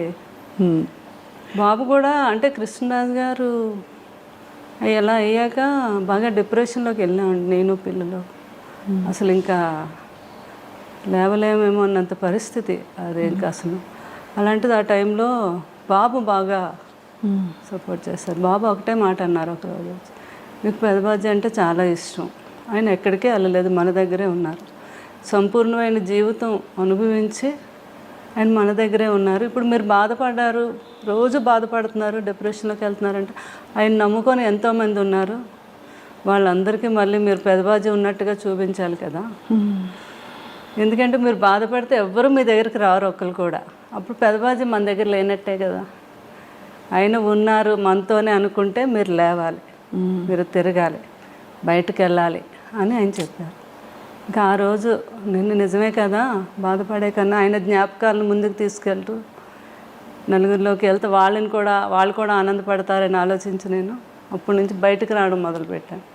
S3: బాబు కూడా అంటే కృష్ణరాజు గారు ఎలా అయ్యాక బాగా డిప్రెషన్లోకి వెళ్ళామండి నేను పిల్లలు. అసలు ఇంకా లేవలేమేమో అన్నంత పరిస్థితి అది. ఇంకా అసలు అలాంటిది ఆ టైంలో బాబు బాగా సపోర్ట్ చేస్తారు. బాబు ఒకటే మాట అన్నారు ఒకరోజు, మీకు పెదబాజీ అంటే చాలా ఇష్టం, ఆయన ఎక్కడికే వెళ్ళలేదు, మన దగ్గరే ఉన్నారు, సంపూర్ణమైన జీవితం అనుభవించి ఆయన మన దగ్గరే ఉన్నారు. ఇప్పుడు మీరు బాధపడ్డారు, రోజు బాధపడుతున్నారు, డిప్రెషన్లోకి వెళ్తున్నారంటే ఆయన నమ్ముకొని ఎంతోమంది ఉన్నారు, వాళ్ళందరికీ మళ్ళీ మీరు పెదబాజీ ఉన్నట్టుగా చూపించాలి కదా. ఎందుకంటే మీరు బాధపడితే ఎవ్వరూ మీ దగ్గరికి రారు ఒకరు కూడా. అప్పుడు పెదబాజీ మన దగ్గర లేనట్టే కదా. ఆయన ఉన్నారు మనతోనే అనుకుంటే మీరు లేవాలి, మీరు తిరగాలి, బయటకు వెళ్ళాలి అని ఆయన చెప్పారు. ఇంకా ఆ రోజు నిన్ను నిజమే కదా, బాధపడే కన్నా ఆయన జ్ఞాపకాలను ముందుకు తీసుకెళ్తూ నలుగురిలోకి వెళ్తే వాళ్ళు కూడా ఆనందపడతారని ఆలోచించి నేను అప్పటి నుంచి బయటకు రావడం మొదలుపెట్టాను.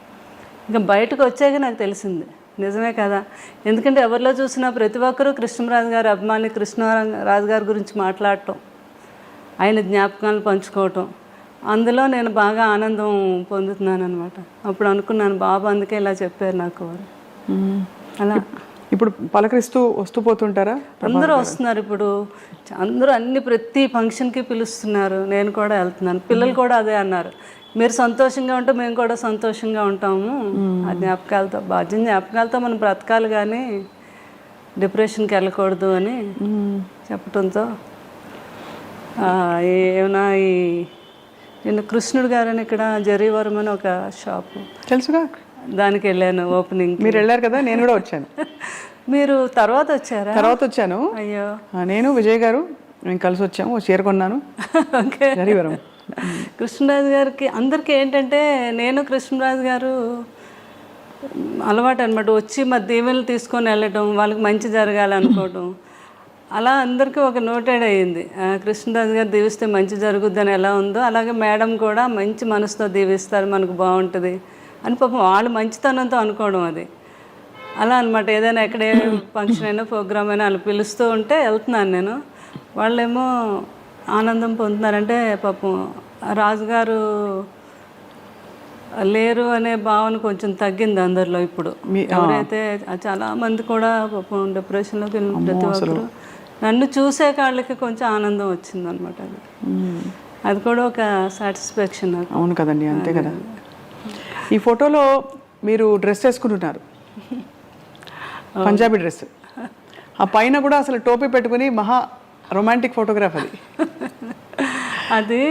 S3: ఇంకా బయటకు వచ్చాక నాకు తెలిసింది నిజమే కదా. ఎందుకంటే ఎవరిలో చూసినా ప్రతి ఒక్కరూ కృష్ణరాజు గారి అభిమాని, కృష్ణరాజు గారి గురించి మాట్లాడటం, ఆయన జ్ఞాపకాలను పంచుకోవటం, అందులో నేను బాగా ఆనందం పొందుతున్నాను అనమాట. అప్పుడు అనుకున్నాను బాబు అందుకే ఇలా చెప్పారు నాకు వారు. అలా
S2: ఇప్పుడు పలకరిస్తూ వస్తూ పోతుంటారా?
S3: అందరూ వస్తున్నారు ఇప్పుడు, అందరూ ప్రతి ఫంక్షన్కి పిలుస్తున్నారు, నేను కూడా వెళ్తున్నాను. పిల్లలు కూడా అదే అన్నారు, మీరు సంతోషంగా ఉంటే మేము కూడా సంతోషంగా ఉంటాము, ఆ జ్ఞాపకాలతో జ్ఞాపకాలతో మనం బ్రతకాలి కానీ డిప్రెషన్కి వెళ్ళకూడదు అని చెప్పడంతో ఏమన్నా నిన్న కృష్ణుడు గారని ఇక్కడ జరీవరం అని ఒక షాపు
S2: తెలుసుగా,
S3: దానికి వెళ్ళాను ఓపెనింగ్.
S2: మీరు వెళ్ళారు కదా, నేను కూడా వచ్చాను.
S3: మీరు తర్వాత వచ్చారా?
S2: తర్వాత వచ్చాను.
S3: అయ్యో,
S2: నేను విజయ్ గారు మేము కలిసి వచ్చాము, చీర కొన్నాను.
S3: ఓకే,
S2: జరీవరం.
S3: కృష్ణరాజు గారికి అందరికీ ఏంటంటే నేను కృష్ణరాజు గారు అలవాటు అనమాట, వచ్చి మా దీవెనలు తీసుకొని వెళ్ళటం, వాళ్ళకి మంచి జరగాలనుకోవటం, అలా అందరికీ ఒక నోటెడ్ అయ్యింది. కృష్ణరాజు గారు దీవిస్తే మంచి జరుగుద్దని ఎలా ఉందో అలాగే మేడం కూడా మంచి మనసుతో దీవిస్తారు, మనకు బాగుంటుంది అని పాపం వాళ్ళు మంచితనంతో అనుకోవడం అది. అలా అనమాట, ఏదైనా ఎక్కడే ఫంక్షన్ అయినా ప్రోగ్రామ్ అయినా వాళ్ళు పిలుస్తూ ఉంటే వెళ్తున్నాను నేను, వాళ్ళేమో ఆనందం పొందుతున్నారంటే పాపం రాజుగారు లేరు అనే భావన కొంచెం తగ్గింది అందరిలో ఇప్పుడు. ఎవరైతే చాలా మంది కూడా పాపం డిప్రెషన్లోకి వెళ్ళిన ప్రతి ఒక్కరు నన్ను చూసే వాళ్ళకి కొంచెం ఆనందం వచ్చింది అనమాట. అది కూడా ఒక సాటిస్ఫాక్షన్ నాకు.
S2: అవును కదండి, అంతే కదా. ఈ ఫోటోలో మీరు డ్రెస్ వేసుకుంటున్నారు, పంజాబీ డ్రెస్. ఆ పైన కూడా అసలు టోపీ పెట్టుకుని మహా రొమాంటిక్ ఫోటోగ్రాఫ్ అది.
S3: అది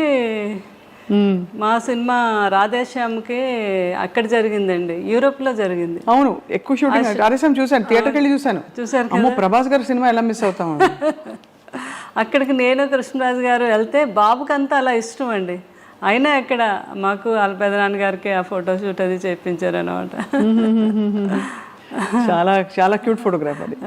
S3: మా సినిమా రాధేశ్యామ్కి అక్కడ జరిగిందండి, యూరోప్లో జరిగింది.
S2: అవును, ఎక్కువ షూటింగ్ రాధేశ్యామ్ చూశాను, థియేటర్కి వెళ్ళి చూశాను.
S3: చూసారు
S2: అమ్మో, ప్రభాస్ గారి సినిమా ఎలా మిస్ అవుతాం.
S3: అక్కడికి నేను కృష్ణరాజు గారు వెళ్తే బాబుకంతా అలా ఇష్టం అండి. అయినా అక్కడ మాకు వాళ్ళ పెదనాన్న గారికి ఆ ఫోటోషూట్ అది చేయించారు అనమాట.
S2: చాలా చాలా క్యూట్ ఫోటోగ్రాఫ్ అది.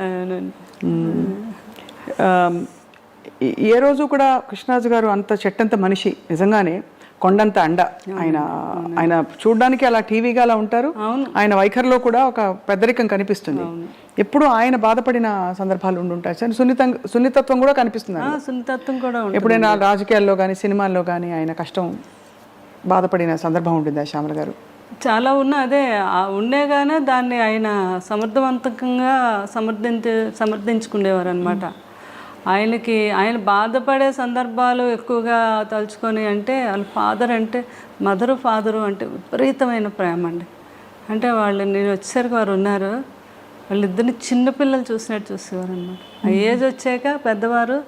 S2: ఏ రోజు కూడా కృష్ణరాజు గారు అంత చెట్టంత మనిషి, నిజంగానే కొండంత అండ. ఆయన చూడడానికి అలా టీవీగా అలా ఉంటారు, ఆయన వైఖరిలో కూడా ఒక పెద్దరికం కనిపిస్తుంది. ఎప్పుడు ఆయన బాధపడిన సందర్భాలు ఉండుంటాయి సార్. సున్నితత్వం కూడా కనిపిస్తుంది.
S3: సున్నితత్వం కూడా
S2: ఎప్పుడైనా రాజకీయాల్లో కానీ సినిమాల్లో కానీ ఆయన కష్టం బాధపడిన సందర్భం ఉంటుంది శ్యామల గారు?
S3: చాలా అదే ఉండేగానే దాన్ని ఆయన సమర్థవంతంగా సమర్థించుకునేవారు అనమాట. ఆయన బాధపడే సందర్భాలు ఎక్కువగా తలుచుకొని, అంటే వాళ్ళ ఫాదర్ అంటే ఫాదరు అంటే విపరీతమైన ప్రేమ అండి. అంటే వాళ్ళు నేను వచ్చేసరికి వారు ఉన్నారు, వాళ్ళిద్దరిని చిన్నపిల్లలు చూసినట్టు చూసేవారు అనమాట. ఆ ఏజ్ వచ్చాక పెద్దవారు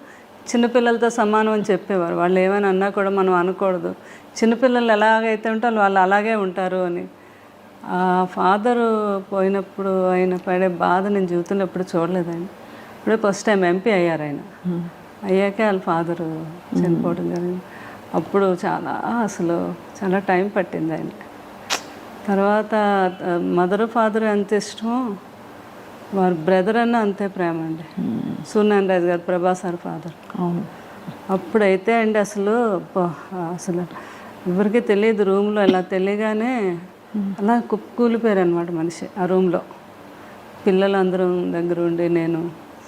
S3: చిన్నపిల్లలతో సమానం అని చెప్పేవారు. వాళ్ళు ఏమైనా అన్నా కూడా మనం అనకూడదు, చిన్నపిల్లలు ఎలాగైతే ఉంటారో వాళ్ళు అలాగే ఉంటారు అని. ఆ ఫాదరు పోయినప్పుడు ఆయన పడే బాధ నేను జీవితంలో ఎప్పుడు చూడలేదండి. ఇప్పుడే ఫస్ట్ టైం ఎంపీ అయ్యారు ఆయన. అయ్యాకే వాళ్ళ ఫాదరు చనిపోవడం జరిగింది. అప్పుడు చాలా టైం పట్టింది ఆయనకి. తర్వాత ఫాదర్ ఎంత ఇష్టమో వారి బ్రదర్ అన్న అంతే ప్రేమ అండి. సూర్యనారాయణ రాజు గారు, ప్రభాస్ గారు ఫాదర్. అప్పుడైతే అండి అసలు ఎవరికి తెలియదు, రూమ్లో ఇలా తెలియగానే అలా కూలిపోయారు అనమాట మనిషి ఆ రూమ్లో. పిల్లలందరూ దగ్గర ఉండి నేను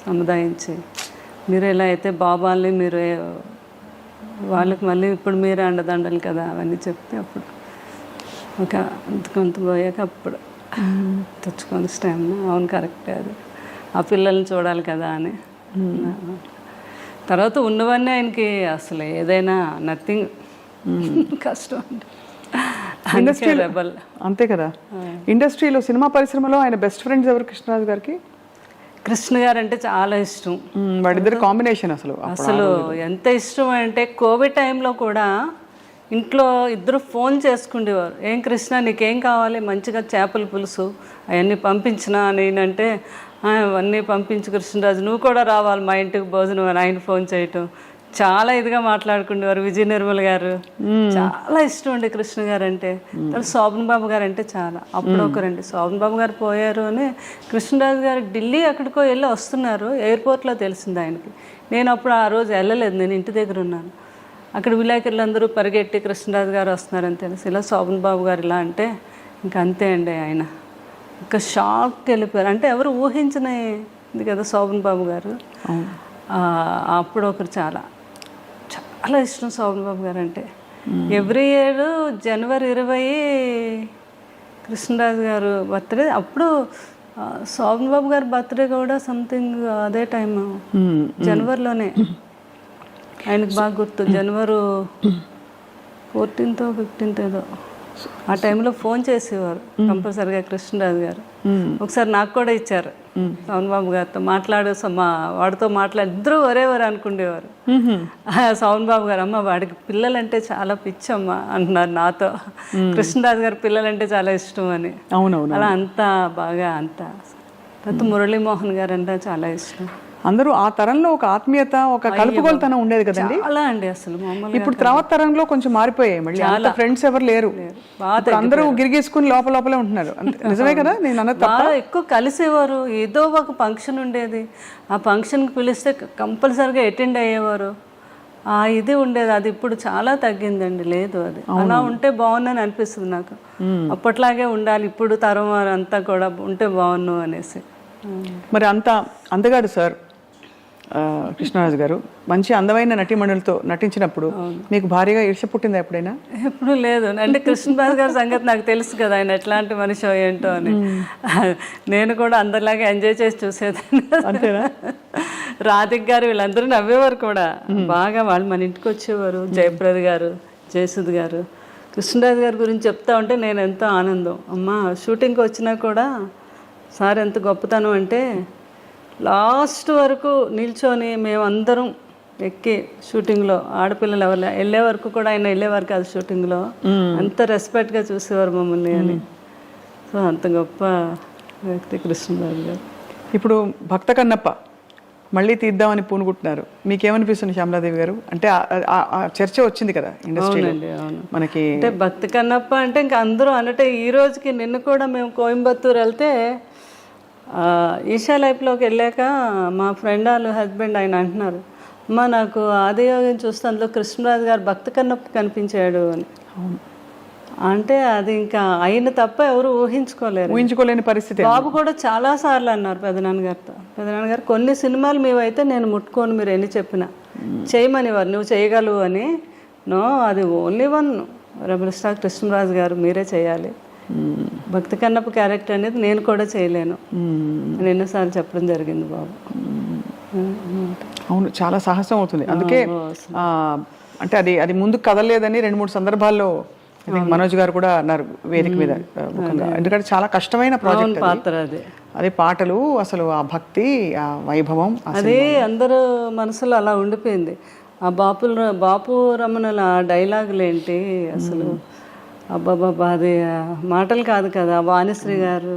S3: సముదాయించి, మీరు ఎలా అయితే బాబాల్ని మీరు వాళ్ళకి మళ్ళీ ఇప్పుడు మీరే అండదండలు కదా అవన్నీ చెప్తే అప్పుడు ఒక కొంత పోయాక అప్పుడు తెచ్చుకొని స్టామ్ అవును కరెక్టే, అది ఆ పిల్లల్ని చూడాలి కదా అని. తర్వాత ఉన్నవన్నీ ఆయనకి అసలు ఏదైనా నథింగ్, కష్టం అండి.
S2: అంతే కదా. ఇండస్ట్రీలో సినిమా పరిశ్రమలో ఆయన బెస్ట్ ఫ్రెండ్స్ ఎవరు కృష్ణరాజు గారికి?
S3: కృష్ణ గారు అంటే చాలా ఇష్టం.
S2: వాడిద్దరు కాంబినేషన్ అసలు
S3: ఎంత ఇష్టం అంటే కోవిడ్ టైంలో కూడా ఇంట్లో ఇద్దరు ఫోన్ చేసుకుండేవారు. ఏం కృష్ణ నీకేం కావాలి, మంచిగా చేపల పులుసు అవన్నీ పంపించినా నేనంటే అవన్నీ పంపించు కృష్ణరాజు, నువ్వు కూడా రావాలి మా ఇంటికి భోజనం అని ఆయన ఫోన్ చేయటం. చాలా ఇదిగా మాట్లాడుకునేవారు. విజయ నిర్మల్ గారు చాలా ఇష్టం అండి కృష్ణ గారు అంటే. శోభన్ బాబు గారు అంటే చాలా. అప్పుడు ఒకరండి శోభన్ బాబు గారు పోయారు అని కృష్ణరాజు గారు ఢిల్లీ ఎక్కడికో వెళ్ళి వస్తున్నారు, ఎయిర్పోర్ట్లో తెలిసింది ఆయనకి. నేను అప్పుడు ఆ రోజు వెళ్ళలేదు, నేను ఇంటి దగ్గర ఉన్నాను. అక్కడ విలేకరులందరూ పరిగెట్టి కృష్ణరాజు గారు వస్తున్నారని తెలిసి ఇలా శోభన్ బాబు గారు ఇలా అంటే ఇంక అంతే అండి, ఆయన ఇంకా షాక్కి వెళ్ళిపోయారు. అంటే ఎవరు ఊహించినది కదా శోభన్ బాబు గారు. అప్పుడు ఒకరు చాలా ఇష్టం శోభన్ బాబు గారు అంటే. ఎవ్రీ ఇయర్ జనవరి 20 కృష్ణరాజు గారు బర్త్డే. అప్పుడు శోభన్ బాబు గారి బర్త్డే కూడా సంథింగ్ అదే టైం జనవరిలోనే. ఆయనకు బాగా గుర్తు, జనవరి 14th 15th ఏదో ఆ టైంలో ఫోన్ చేసేవారు కంపల్సరిగా కృష్ణరాజు గారు. ఒకసారి నాకు కూడా ఇచ్చారు శోభన్ బాబు గారితో వాడితో ఇద్దరు ఒరేవారు అనుకునేవారు. శోభన్ బాబు గారు అమ్మ వాడికి పిల్లలంటే చాలా పిచ్చమ్మ అంటున్నారు నాతో. కృష్ణరాజు గారు పిల్లలంటే చాలా ఇష్టం అని. అలా అంతా బాగా తర్వాత మురళీమోహన్ గారు అంటే చాలా ఇష్టం.
S2: అందరూ ఆ తరంలో ఒక ఆత్మీయత, ఒక కలుపుగోలుతనం ఉండేది కదండి.
S3: అలా అండి అసలు
S2: ఇప్పుడు తర్వాత తరంలో కొంచెం మారిపోయాయి. మళ్ళీ అంత ఫ్రెండ్స్ ఎవరు లేరు, అందరూ గిరిగేసుకుని లోపలే ఉంటున్నారు. నిజమే కదా నేను అన్నది?
S3: బాగా ఎక్కువ కలిసేవారు. ఏదో ఒక ఫంక్షన్ ఉండేది, ఆ ఫంక్షన్కి పిలిస్తే కంపల్సరిగా అటెండ్ అయ్యేవారు. ఇది ఉండేది. అది ఇప్పుడు చాలా తగ్గిందండి. లేదు, అది అలా ఉంటే బాగుందని అనిపిస్తుంది నాకు. అప్పట్లాగే ఉండాలి ఇప్పుడు తరం అంతా కూడా ఉంటే బాగున్నావు అనేసి.
S2: మరి అంత అందగాడు సార్, కృష్ణరాజు గారు మంచి అందమైన నటీమణులతో నటించినప్పుడు మీకు భారీగా ఈర్ష్య పుట్టిందా ఎప్పుడైనా?
S3: ఎప్పుడు లేదు. అంటే కృష్ణరాజు గారి సంగతి నాకు తెలుసు కదా, ఆయన ఎట్లాంటి మనిషి ఏంటో అని. నేను కూడా అందరిలాగా ఎంజాయ్ చేసి చూసేదాన్ని.
S2: అంతేనా?
S3: రాధిక్ గారు వీళ్ళందరూ నవ్వేవారు కూడా బాగా. వాళ్ళు మన ఇంటికి వచ్చేవారు. జయప్రద గారు, జయసుద్ గారు, కృష్ణరాజు గారి గురించి చెప్తా ఉంటే నేను ఎంతో ఆనందం. అమ్మ షూటింగ్కి వచ్చినా కూడా సార్ ఎంత గొప్పతనం అంటే లాస్ట్ వరకు నిల్చొని మేమందరం ఎక్కి షూటింగ్లో ఆడపిల్లలు ఎవరు వెళ్ళే వరకు కూడా ఆయన వెళ్ళేవారు కాదు షూటింగ్లో. అంత రెస్పెక్ట్గా చూసేవారు మమ్మల్ని అని. సో అంత గొప్ప వ్యక్తి కృష్ణరాజు గారు.
S2: ఇప్పుడు భక్త కన్నప్ప మళ్ళీ తీద్దామని పూనుకుంటున్నారు. మీకేమనిపిస్తుంది శ్యామలాదేవి గారు? అంటే ఆ చర్చ వచ్చింది కదా ఇండస్ట్రీలో మనకి.
S3: అంటే భక్తి కన్నప్ప అంటే ఇంకా అందరూ అంటే ఈ రోజుకి నిన్న కూడా మేము కోయంబత్తూరు వెళ్తే ఈషా లైఫ్లోకి వెళ్ళాక మా ఫ్రెండ్ వాళ్ళ హస్బెండ్ ఆయన అంటున్నారు, అమ్మ నాకు ఆదియోగం చూస్తే అందులో కృష్ణరాజు గారు భక్తి కన్నప్ప కనిపించాడు అని. అంటే అది ఇంకా ఆయన తప్ప ఎవరు ఊహించుకోలేని
S2: పరిస్థితి.
S3: బాబు కూడా చాలా సార్లు అన్నారు పెదనాన్నగారితో, పెదనాన్నగారు కొన్ని సినిమాలు మేమైతే నేను ముట్టుకోను మీరు ఎన్ని చెప్పినా చేయమనేవారు, నువ్వు చేయగలవు అని. నో, అది only one rebel star Krishnaraju గారు, మీరే చేయాలి. భక్తి కన్నప్ప క్యారెక్టర్ అనేది నేను కూడా చేయలేను అని ఎన్నోసార్లు చెప్పడం జరిగింది బాబు.
S2: అవును, చాలా సాహసం అవుతుంది. అందుకే అంటే అది ముందుకు కదలలేదని 2-3 సందర్భాల్లో మనోజ్ గారు కూడా అన్నారు వేదిక మీద ముఖంగా. ఎందుకంటే చాలా కష్టమైన ప్రాజెక్ట్
S3: పాత్ర అది.
S2: అదే పాటలు, అసలు ఆ భక్తి, ఆ వైభవం,
S3: అదే అందరూ మనసులో అలా ఉండిపోయింది. ఆ బాపు రమణుల డైలాగులు ఏంటి అసలు, అబ్బాబాబా అది మాటలు కాదు కదా. వాణిశ్రీ గారు,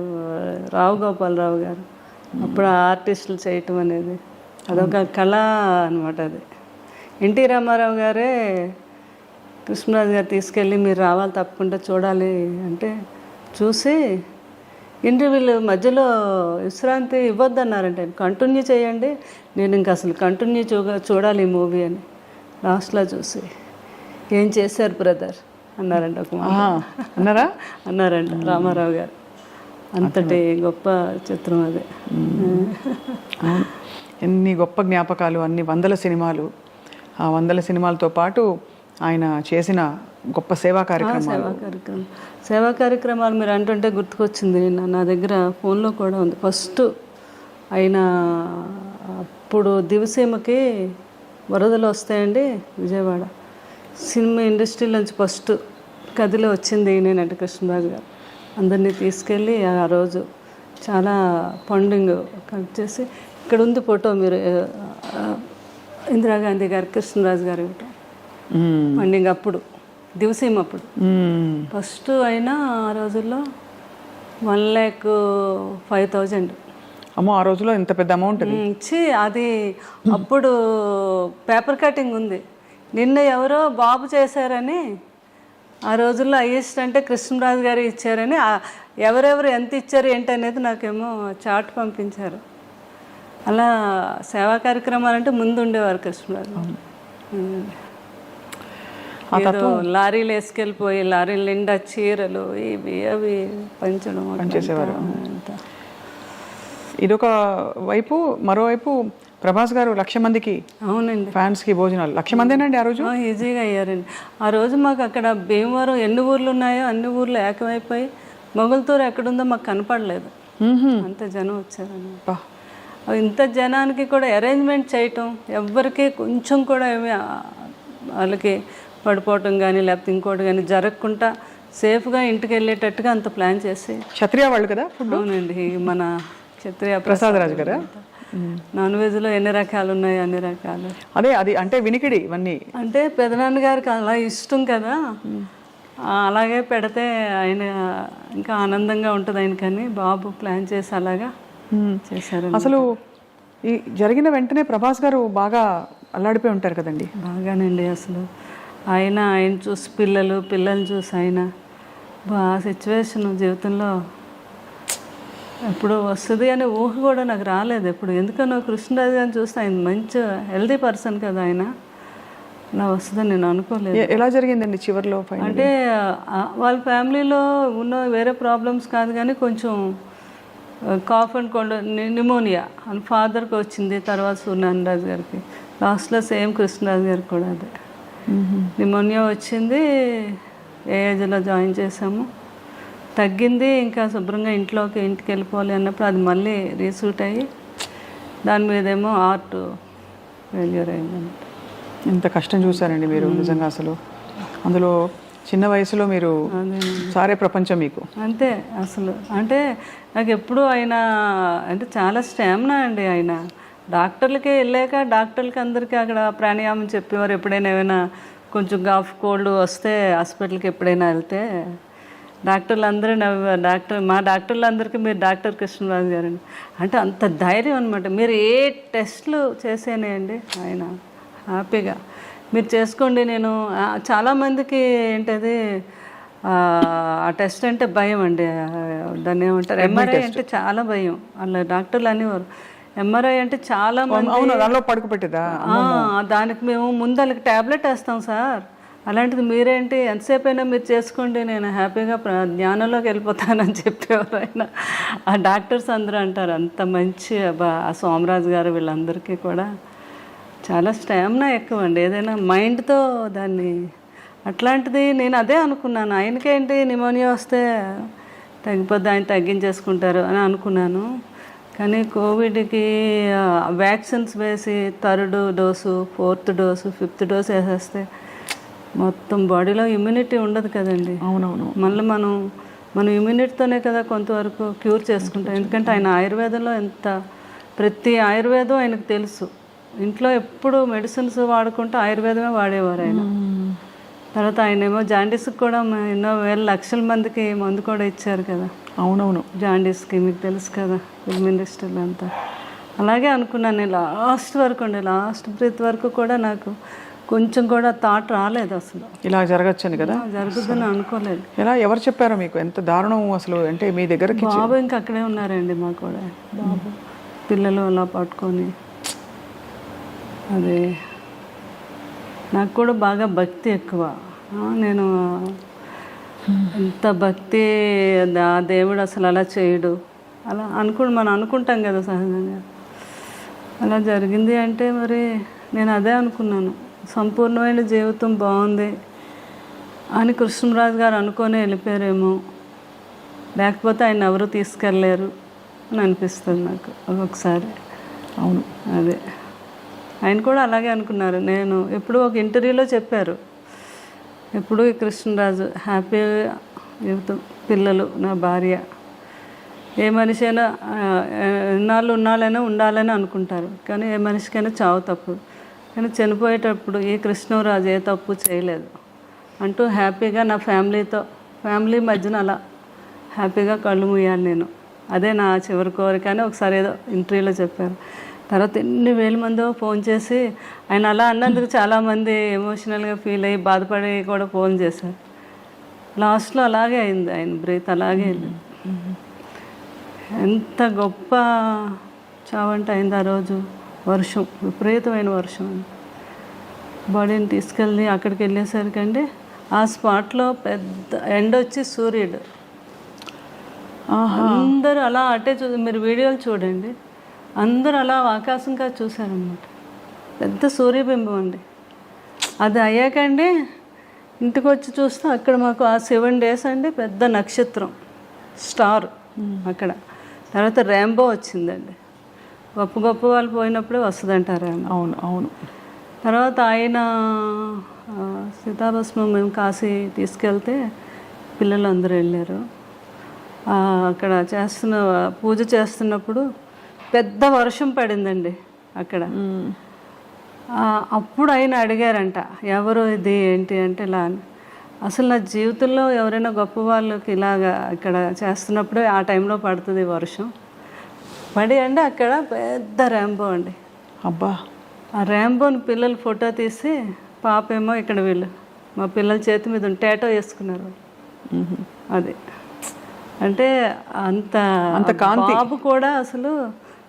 S3: రావు గోపాలరావు గారు అప్పుడు ఆర్టిస్టులు చేయటం అనేది అదొక కళ అనమాట. అది ఎన్టీ రామారావు గారే కృష్ణరాజు గారు తీసుకెళ్ళి మీరు రావాలి తప్పకుండా చూడాలి అంటే చూసి ఇంటర్వ్యూలు మధ్యలో విశ్రాంతి ఇవ్వద్దన్నారంటే కంటిన్యూ చేయండి, నేను ఇంక అసలు కంటిన్యూ చూడాలి ఈ మూవీ అని. లాస్ట్లో చూసి ఏం చేశారు బ్రదర్ అన్నారంట ఒక
S2: అన్నారా
S3: అన్నారంట రామారావు గారు. అంతటి గొప్ప చిత్రం అది.
S2: ఎన్ని గొప్ప జ్ఞాపకాలు, అన్ని 100 సినిమాలు. ఆ 100 సినిమాలతో పాటు ఆయన చేసిన గొప్ప సేవా
S3: కార్యక్రమాలు మీరు అంటుంటే గుర్తుకొచ్చింది. నా దగ్గర ఫోన్లో కూడా ఉంది. ఫస్ట్ ఆయన అప్పుడు దివసీమకి వరదలు వస్తాయండి విజయవాడ, సినిమా ఇండస్ట్రీ నుంచి ఫస్ట్ కదిలో వచ్చింది నేనంటే కృష్ణరాజు గారు. అందరినీ తీసుకెళ్ళి ఆ రోజు చాలా ఫండింగ్ కలెక్ట్ చేసి, ఇక్కడ ఉంది ఫోటో మీరు, ఇందిరాగాంధీ గారు కృష్ణరాజు గారు ఇవ్వటం ఫండింగ్ అప్పుడు దివసీమ అప్పుడు ఫస్ట్ అయినా ఆ రోజుల్లో 1,05,000.
S2: అమ్మో, ఆ రోజులో ఇంత పెద్ద అమౌంట్
S3: ఇచ్చి అది అప్పుడు పేపర్ కటింగ్ ఉంది. నిన్న ఎవరో బాబు చేశారని, ఆ రోజుల్లో హైయెస్ట్ అంటే కృష్ణరాజు గారు ఇచ్చారని, ఎవరెవరు ఎంత ఇచ్చారు ఏంటనేది నాకేమో చార్ట్ పంపించారు. అలా సేవా కార్యక్రమాలంటే ముందు ఉండేవారు కృష్ణరాజు. ఏదో లారీలు వేసుకెళ్ళిపోయి లారీల నిండా చీరలు ఇవి అవి పనిచేసేవారు.
S2: ఇదొక వైపు. మరోవైపు ప్రభాస్ గారు 1,00,000 మందికి,
S3: అవునండి,
S2: ఫ్యాన్స్కి భోజనాలు 1,00,000 మందేనండి ఆ రోజు.
S3: ఈజీగా అయ్యారండి ఆ రోజు. మాకు అక్కడ భీమవరం ఎన్ని ఊర్లు ఉన్నాయో అన్ని ఊర్లు ఏకమైపోయి మొగల్తూరు ఎక్కడుందో మాకు కనపడలేదు, అంత జనం వచ్చారన్నమాట. ఇంత జనానికి కూడా అరేంజ్మెంట్ చేయటం, ఎవ్వరికి కొంచెం కూడా ఏమి వాళ్ళకి పడిపోవటం కానీ లేకపోతే ఇంకోటి కానీ జరగకుండా సేఫ్గా ఇంటికి వెళ్ళేటట్టుగా అంత ప్లాన్ చేసి.
S2: క్షత్రియ వాళ్ళు కదా?
S3: అవునండి, మన క్షత్రియ
S2: ప్రసాద్ రాజు గారా?
S3: నాన్ వెజ్లో ఎన్ని రకాలు ఉన్నాయి అన్ని రకాలు.
S2: అదే అది అంటే వినికిడి ఇవన్నీ
S3: అంటే పెదనాన్న గారికి అలా ఇష్టం కదా, అలాగే పెడితే ఆయన ఇంకా ఆనందంగా ఉంటుంది ఆయన. కానీ బాబు ప్లాన్ చేసి అలాగా చేశారు.
S2: అసలు ఈ జరిగిన వెంటనే ప్రభాస్ గారు బాగా అల్లాడిపోయి ఉంటారు కదండి?
S3: బాగానండి. అసలు ఆయన చూసి పిల్లల్ని చూసి ఆయన ఆ సిచ్యువేషన్ జీవితంలో ఎప్పుడు వస్తుంది అనే ఊహ కూడా నాకు రాలేదు ఎప్పుడు. ఎందుకనో కృష్ణరాజు గారిని చూస్తే ఆయన మంచి హెల్దీ పర్సన్ కదా, ఆయన అలా వస్తుందని నేను అనుకోలేదు.
S2: ఎలా జరిగిందండి చివరిలో?
S3: అంటే వాళ్ళ ఫ్యామిలీలో ఉన్న వేరే ప్రాబ్లమ్స్ కాదు కానీ కొంచెం కాఫ్ అండ్ కోల్డ్ న్యూమోనియా అని ఫాదర్కి వచ్చింది, తర్వాత సూర్యనారాయణ గారికి, లాస్ట్లో సేమ్ కృష్ణరాజు గారికి కూడా అదే న్యూమోనియా వచ్చింది. ఏజ్లో జాయిన్ చేసాము, తగ్గింది. ఇంకా శుభ్రంగా ఇంటికి వెళ్ళిపోవాలి అన్నప్పుడు అది మళ్ళీ రీసూట్ అయ్యి దాని మీదేమో హార్ట్ ఫెయిల్యూర్ అయిందంట.
S2: ఎంత కష్టం చూసారండి మీరు నిజంగా. అసలు అందులో చిన్న వయసులో మీరు సారే ప్రపంచం మీకు.
S3: అంతే అసలు. అంటే నాకు ఎప్పుడు ఆయన అంటే చాలా స్టామినా అండి. ఆయన డాక్టర్లకే వెళ్ళాక డాక్టర్లకి అందరికీ అక్కడ ప్రాణాయామం చెప్పేవారు. ఎప్పుడైనా ఏమైనా కొంచెం కాఫ్ కోల్డ్ వస్తే హాస్పిటల్కి ఎప్పుడైనా వెళ్తే డాక్టర్లు అందరూ మా డాక్టర్లందరికీ మీరు డాక్టర్ కృష్ణరాజు గారండి అంటే అంత ధైర్యం అనమాట. మీరు ఏ టెస్ట్లు చేసేనేయండి ఆయన హ్యాపీగా మీరు చేసుకోండి. నేను చాలామందికి ఏంటది ఆ టెస్ట్ అంటే భయం అండి. దాన్ని ఏమంటారు, ఎంఆర్ఐ అంటే చాలా భయం. అలా డాక్టర్లు అనేవారు ఎంఆర్ఐ అంటే చాలా
S2: దానిలో పడుకోబెట్టేదా,
S3: దానికి మేము ముందు వాళ్ళకి ట్యాబ్లెట్ వేస్తాం సార్. అలాంటిది మీరేంటి ఎంతసేపు అయినా మీరు చేసుకోండి, నేను హ్యాపీగా జ్ఞానంలోకి వెళ్ళిపోతానని చెప్పేవారు ఆయన. ఆ డాక్టర్స్ అందరూ అంటారు అంత మంచి ఆ సోమరాజు గారు వీళ్ళందరికీ కూడా చాలా స్టామినా ఎక్కువ అండి. ఏదైనా మైండ్తో దాన్ని అట్లాంటిది నేను అదే అనుకున్నాను. ఆయనకేంటి న్యూమోనియా వస్తే తగ్గిపోద్ది, ఆయన తగ్గించేసుకుంటారు అని అనుకున్నాను. కానీ కోవిడ్కి వ్యాక్సిన్స్ వేసి 3rd dose 4th dose 5th dose వేసేస్తే మొత్తం బాడీలో ఇమ్యూనిటీ ఉండదు కదండి.
S2: అవునవును.
S3: మళ్ళీ మనం ఇమ్యూనిటీతోనే కదా కొంతవరకు క్యూర్ చేసుకుంటాం. ఎందుకంటే ఆయన ఆయుర్వేదంలో ప్రతి ఆయుర్వేదం ఆయనకు తెలుసు. ఇంట్లో ఎప్పుడు మెడిసిన్స్ వాడుకుంటూ ఆయుర్వేదమే వాడేవారు ఆయన. తర్వాత ఆయన ఏమో జాండీస్కి కూడా ఎన్నో వేల లక్షల మందికి మందు కూడా ఇచ్చారు కదా.
S2: అవునవును.
S3: జాండీస్కి మీకు తెలుసు కదా, ఫిల్మ్ ఇండస్ట్రీలో అంతా. అలాగే అనుకున్నాను నేను లాస్ట్ బ్రీత్ వరకు కూడా నాకు కొంచెం కూడా థాట్ రాలేదు అసలు
S2: ఇలా జరగచ్చని కదా.
S3: జరుగుతుందని అనుకోలేదు.
S2: ఎలా ఎవరు చెప్పారో మీకు? ఎంత దారుణం అసలు. అంటే మీ దగ్గరకి
S3: బాబు ఇంకా అక్కడే ఉన్నారండి, మా కూడా బాబు పిల్లలు అలా పట్టుకొని. అదే నాకు కూడా బాగా భక్తి ఎక్కువ. నేను ఎంత భక్తి, ఆ దేవుడు అసలు అలా చేయడు అలా మనం అనుకుంటాం కదా సహజంగా. అలా జరిగింది అంటే మరి నేను అదే అనుకున్నాను, సంపూర్ణమైన జీవితం బాగుంది అని కృష్ణరాజు గారు అనుకొని వెళ్ళిపోయారేమో, లేకపోతే ఆయన ఎవరు తీసుకెళ్ళలేరు అని అనిపిస్తుంది నాకు ఒక్కొక్కసారి.
S2: అవును,
S3: అదే ఆయన కూడా అలాగే అనుకున్నారు. నేను ఎప్పుడు ఒక ఇంటర్వ్యూలో చెప్పారు, ఎప్పుడు కృష్ణరాజు హ్యాపీ జీవితం, పిల్లలు, నా భార్య, ఏ మనిషి అయినా ఉన్నాళ్ళైనా ఉండాలని అనుకుంటారు, కానీ ఏ మనిషికైనా చావు తప్పు. కానీ చనిపోయేటప్పుడు ఈ కృష్ణరాజు ఏ తప్పు చేయలేదు అంటూ హ్యాపీగా నా ఫ్యామిలీ మధ్యన అలా హ్యాపీగా కళ్ళు మూయాలి నేను. అదే నా చివరి కోరిక అని ఒకసారి ఏదో ఇంటర్వ్యూలో చెప్పారు. తర్వాత ఎన్ని వేల మందో ఫోన్ చేసి ఆయన అలా అన్నందుకు చాలామంది ఎమోషనల్గా ఫీల్ అయ్యి బాధపడి కూడా ఫోన్ చేశారు. లాస్ట్లో అలాగే అయింది, ఆయన బ్రీత్ అలాగే వెళ్ళింది. ఎంత గొప్ప చావంట అయింది ఆ రోజు. వర్షం, విపరీతమైన వర్షం. బాడీని తీసుకెళ్ళి అక్కడికి వెళ్ళేసరికండి ఆ స్పాట్లో పెద్ద ఎండ వచ్చి సూర్యుడు అందరూ అలా అటే మీరు వీడియోలు చూడండి, అందరూ అలా ఆకాశంగా చూశారనమాట. పెద్ద సూర్యబింబం అండి. అది అయ్యాకండి ఇంటికి వచ్చి చూస్తే అక్కడ మాకు ఆ 7 days అండి పెద్ద నక్షత్రం స్టార్ అక్కడ. తర్వాత ర్యాంబో వచ్చిందండి. గొప్ప వాళ్ళు పోయినప్పుడే వస్తుందంటారు.
S2: అవును అవును.
S3: తర్వాత ఆయన సీతాభస్మం మేము కాశీ తీసుకెళ్తే పిల్లలు అందరూ వెళ్ళారు. అక్కడ పూజ చేస్తున్నప్పుడు పెద్ద వర్షం పడిందండి అక్కడ. అప్పుడు ఆయన అడిగారంట, ఎవరు ఇది ఏంటి అంటే ఇలా అని. అసలు నా జీవితంలో ఎవరైనా గొప్ప వాళ్ళకి ఇలాగా ఇక్కడ చేస్తున్నప్పుడే ఆ టైంలో పడుతుంది వర్షం. పడి అండి అక్కడ పెద్ద ర్యాంబో అండి.
S2: అబ్బా,
S3: ఆ ర్యాంబోని పిల్లలు ఫోటో తీసి, పాపేమో ఇక్కడ వీళ్ళు మా పిల్లల చేతి మీద టేటో వేసుకున్నారు. అది అంటే అంత కాంతి. బాబు కూడా అసలు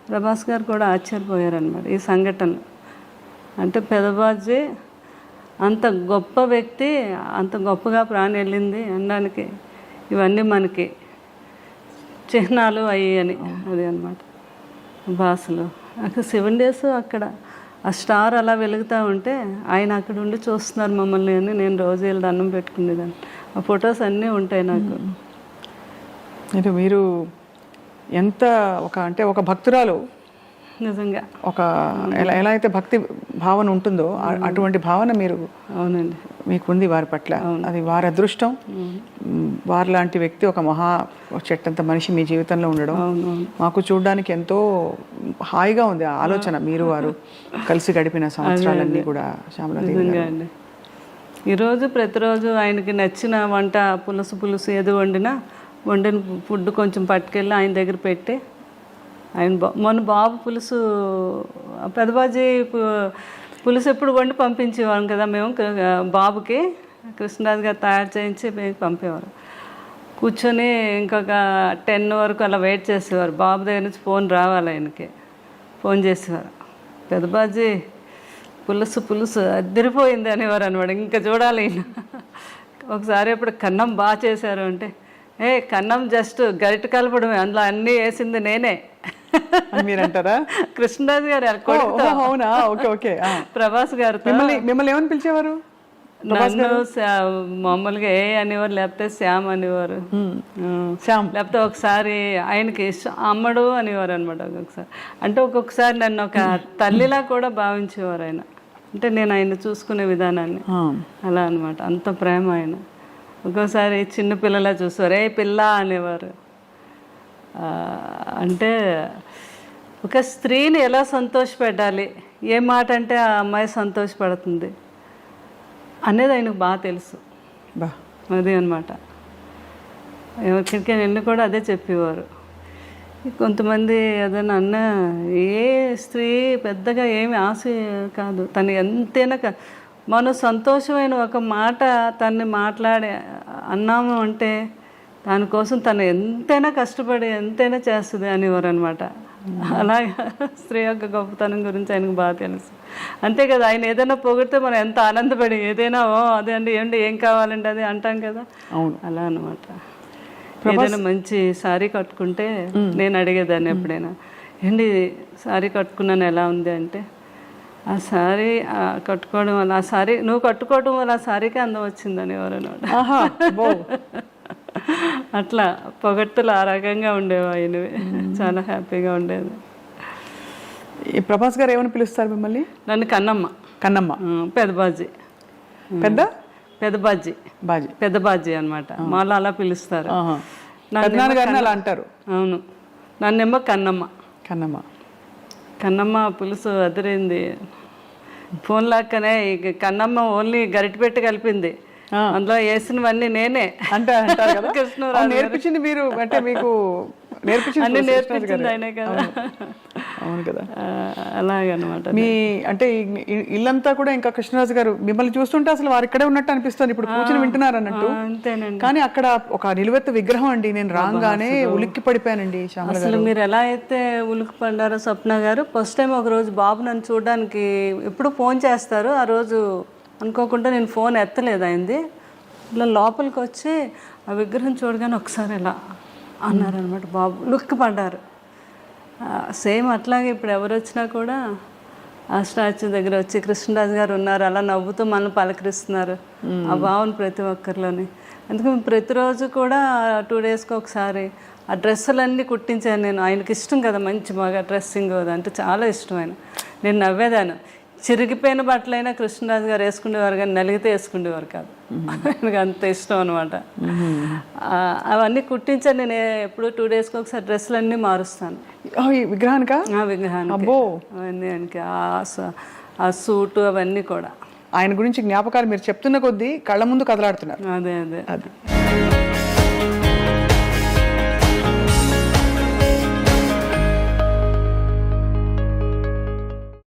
S3: ప్రభాస్ గారు కూడా ఆశ్చర్యపోయారనమాట ఈ సంఘటనలు. అంటే పెదబాజీ అంత గొప్ప వ్యక్తి, అంత గొప్పగా ప్రాణం వెళ్ళింది అనడానికి ఇవన్నీ మనకి చిహ్నాలు అయ్యి అని అది అనమాట భాషలు. అక్కడ 7 days అక్కడ ఆ స్టార్ అలా వెలుగుతూ ఉంటే ఆయన అక్కడ ఉండి చూస్తున్నారు మమ్మల్ని అని నేను రోజు వెళ్ళి దండం పెట్టుకునేదాన్ని. ఆ ఫొటోస్ అన్నీ ఉంటాయి నాకు.
S2: అయితే మీరు ఎంత ఒక భక్తురాలు,
S3: నిజంగా
S2: ఒక ఎలా అయితే భక్తి భావన ఉంటుందో అటువంటి భావన మీరు
S3: అవునండి
S2: మీకుంది వారి పట్ల. అది వారి అదృష్టం. వారి లాంటి వ్యక్తి ఒక చెట్టంత మనిషి మీ జీవితంలో ఉండడం మాకు చూడడానికి ఎంతో హాయిగా ఉంది. ఆ ఆలోచన మీరు వారు కలిసి గడిపిన సంవత్సరాలన్నీ కూడా శ్యామలాదేవి గారు.
S3: అండి ఈరోజు ప్రతిరోజు ఆయనకి నచ్చిన వంట పులుసు ఏదో వండిన ఫుడ్ కొంచెం పట్టుకెళ్ళి ఆయన దగ్గర పెట్టి ఆయన మొన్న బాబు పులుసు పెదబాజీ పులుసు ఎప్పుడు వండి పంపించేవాళ్ళం కదా మేము బాబుకి. కృష్ణరాజు గారు తయారు చేయించి మేము పంపేవారు. కూర్చొని ఇంకొక 10 వరకు అలా వెయిట్ చేసేవారు. బాబు దగ్గర నుంచి ఫోన్ రావాలి ఆయనకి. ఫోన్ చేసేవారు, పెదబాజీ పులుసు అదిరిపోయింది అనేవారు అనమాట. ఇంకా చూడాలి. ఒకసారి ఎప్పుడు కన్నం బాగా చేశారు అంటే, కన్నం జస్ట్ గరిట కలపడమే, అందులో అన్నీ వేసింది నేనే
S2: మీరు అంటారా?
S3: కృష్ణరాజు గారు
S2: అవునా? Okay okay.
S3: ప్రభాస్ గారు
S2: మిమ్మల్ని ఏమని పిలిచేవారు?
S3: నన్ను మామూలుగా అనేవారు, లేకపోతే శ్యామ్ అనేవారు, లేకపోతే ఒకసారి ఆయనకి అమ్మడు అనేవారు అనమాట. ఒక్కొక్కసారి అంటే ఒక్కొక్కసారి నన్ను ఒక తల్లిలా కూడా భావించేవారు ఆయన. అంటే నేను ఆయన చూసుకునే విధానాన్ని అలా అనమాట. అంత ప్రేమ ఆయన. ఒక్కోసారి చిన్న పిల్లలా చూసేవారు, పిల్ల అనేవారు. అంటే ఒక స్త్రీని ఎలా సంతోషపెట్టాలి, ఏ మాట అంటే ఆ అమ్మాయి సంతోషపడుతుంది అనేది ఆయనకు బాగా తెలుసు. అదే అనమాట. ఎవరికైనా నిన్ను కూడా అదే చెప్పేవారు. కొంతమంది ఏదైనా అన్న ఏ స్త్రీ పెద్దగా ఏమి ఆశ కాదు, తను ఎంతైనా మనం సంతోషమైన ఒక మాట తన్ని మాట్లాడి అన్నాము అంటే దానికోసం తను ఎంతైనా కష్టపడి ఎంతైనా చేస్తుంది అనేవారు అనమాట. అలాగే స్త్రీ యొక్క గొప్పతనం గురించి ఆయనకు బాగా తెలుసు. అంతే కదా, ఆయన ఏదైనా పొగిడితే మనం ఎంత ఆనందపడి ఏదైనా అదే అండి ఏం కావాలండి అది అంటాం కదా, అలా అనమాట. ఏదైనా మంచి శారీ కట్టుకుంటే నేను అడిగేదాన్ని ఎప్పుడైనా, శారీ కట్టుకున్నాను ఎలా ఉంది అంటే, ఆ శారీ కట్టుకోవడం వల్ల ఆ శారీ నువ్వు కట్టుకోవడం వల్ల ఆ శారీకి అందం వచ్చిందని ఎవరన్నమాట. అట్లా పొగట్టులు ఆ రకంగా ఉండేవి ఆయనవి. చాలా హ్యాపీగా ఉండేది.
S2: ఈ ప్రభాస్ గారు ఏమని పిలుస్తారు మిమ్మల్ని?
S3: నన్ను కన్నమ్మ, పెద్దబాజీ అనమాట. మళ్ళీ అలా పిలుస్తారు.
S2: అలా అంటారు.
S3: అవును, నన్నేమో కన్నమ్మ పులుసు అదిరింది. ఫోన్ లాక్కనే కన్నమ్మ ఓన్లీ గరిటె పెట్టి కలిపింది, అందులో వేసినవన్నీ నేనే అంటే అంటారు కదా. కృష్ణరాజు
S2: నేర్పించింది మీరు అంటే మీకు
S3: అన్ని నేర్పించింది ఆయనే కదా.
S2: అవును కదా.
S3: అలాగనమాట.
S2: మీ అంటే ఇల్లంతా కూడా ఇంకా కృష్ణరాజు గారు మిమ్మల్ని చూస్తుంటే అసలు వారు ఇక్కడే ఉన్నట్టు అనిపిస్తుంది. ఇప్పుడు కూర్చుని వింటున్నారు అన్నట్టు.
S3: అంతేనండి.
S2: కానీ అక్కడ ఒక నిలువెత్తు విగ్రహం అండి. నేను రాగానే ఉలిక్కి పడిపోయానండి.
S3: అసలు మీరు ఎలా అయితే ఉలిక్కి పడ్డారో స్వప్న గారు, ఫస్ట్ టైం ఒక రోజు బాబు నన్ను చూడడానికి ఎప్పుడు ఫోన్ చేస్తారు. ఆ రోజు అనుకోకుండా నేను ఫోన్ ఎత్తలేదు అయింది. ఇలా లోపలికి వచ్చి ఆ విగ్రహం చూడగానే ఒకసారి ఇలా అన్నారనమాట. బాబు లుక్కి పడ్డారు. సేమ్ అట్లాగే ఇప్పుడు ఎవరు వచ్చినా కూడా ఆ స్టాచ్యూ దగ్గర వచ్చి కృష్ణరాజు గారు ఉన్నారు అలా నవ్వుతూ మనల్ని పలకరిస్తున్నారు. ఆ భావన ప్రతి ఒక్కరిలోని. అందుకని ప్రతిరోజు కూడా 2 daysకి ఒకసారి ఆ డ్రెస్సులన్నీ కుట్టించాను నేను. ఆయనకి ఇష్టం కదా మంచి బాగా డ్రెస్సింగ్ అంటే చాలా ఇష్టం ఆయన. నేను నవ్వేదాను. చిరిగిపోయిన బట్టలైనా కృష్ణరాజు గారు వేసుకునేవారు, కానీ నలిగితే వేసుకునేవారు కాదు. ఆయనకు అంత ఇష్టం అనమాట. అవన్నీ కుట్టించాను నేను. ఎప్పుడు 2 daysకి ఒకసారి డ్రెస్సులన్నీ మారుస్తాను.
S2: విగ్రహానికి
S3: అవన్నీ ఆయనకి ఆ సూటు అవన్నీ కూడా.
S2: ఆయన గురించి జ్ఞాపకాలు మీరు చెప్తున్న కొద్దీ కళ్ళ ముందు కదలాడుతున్నారు.
S3: అదే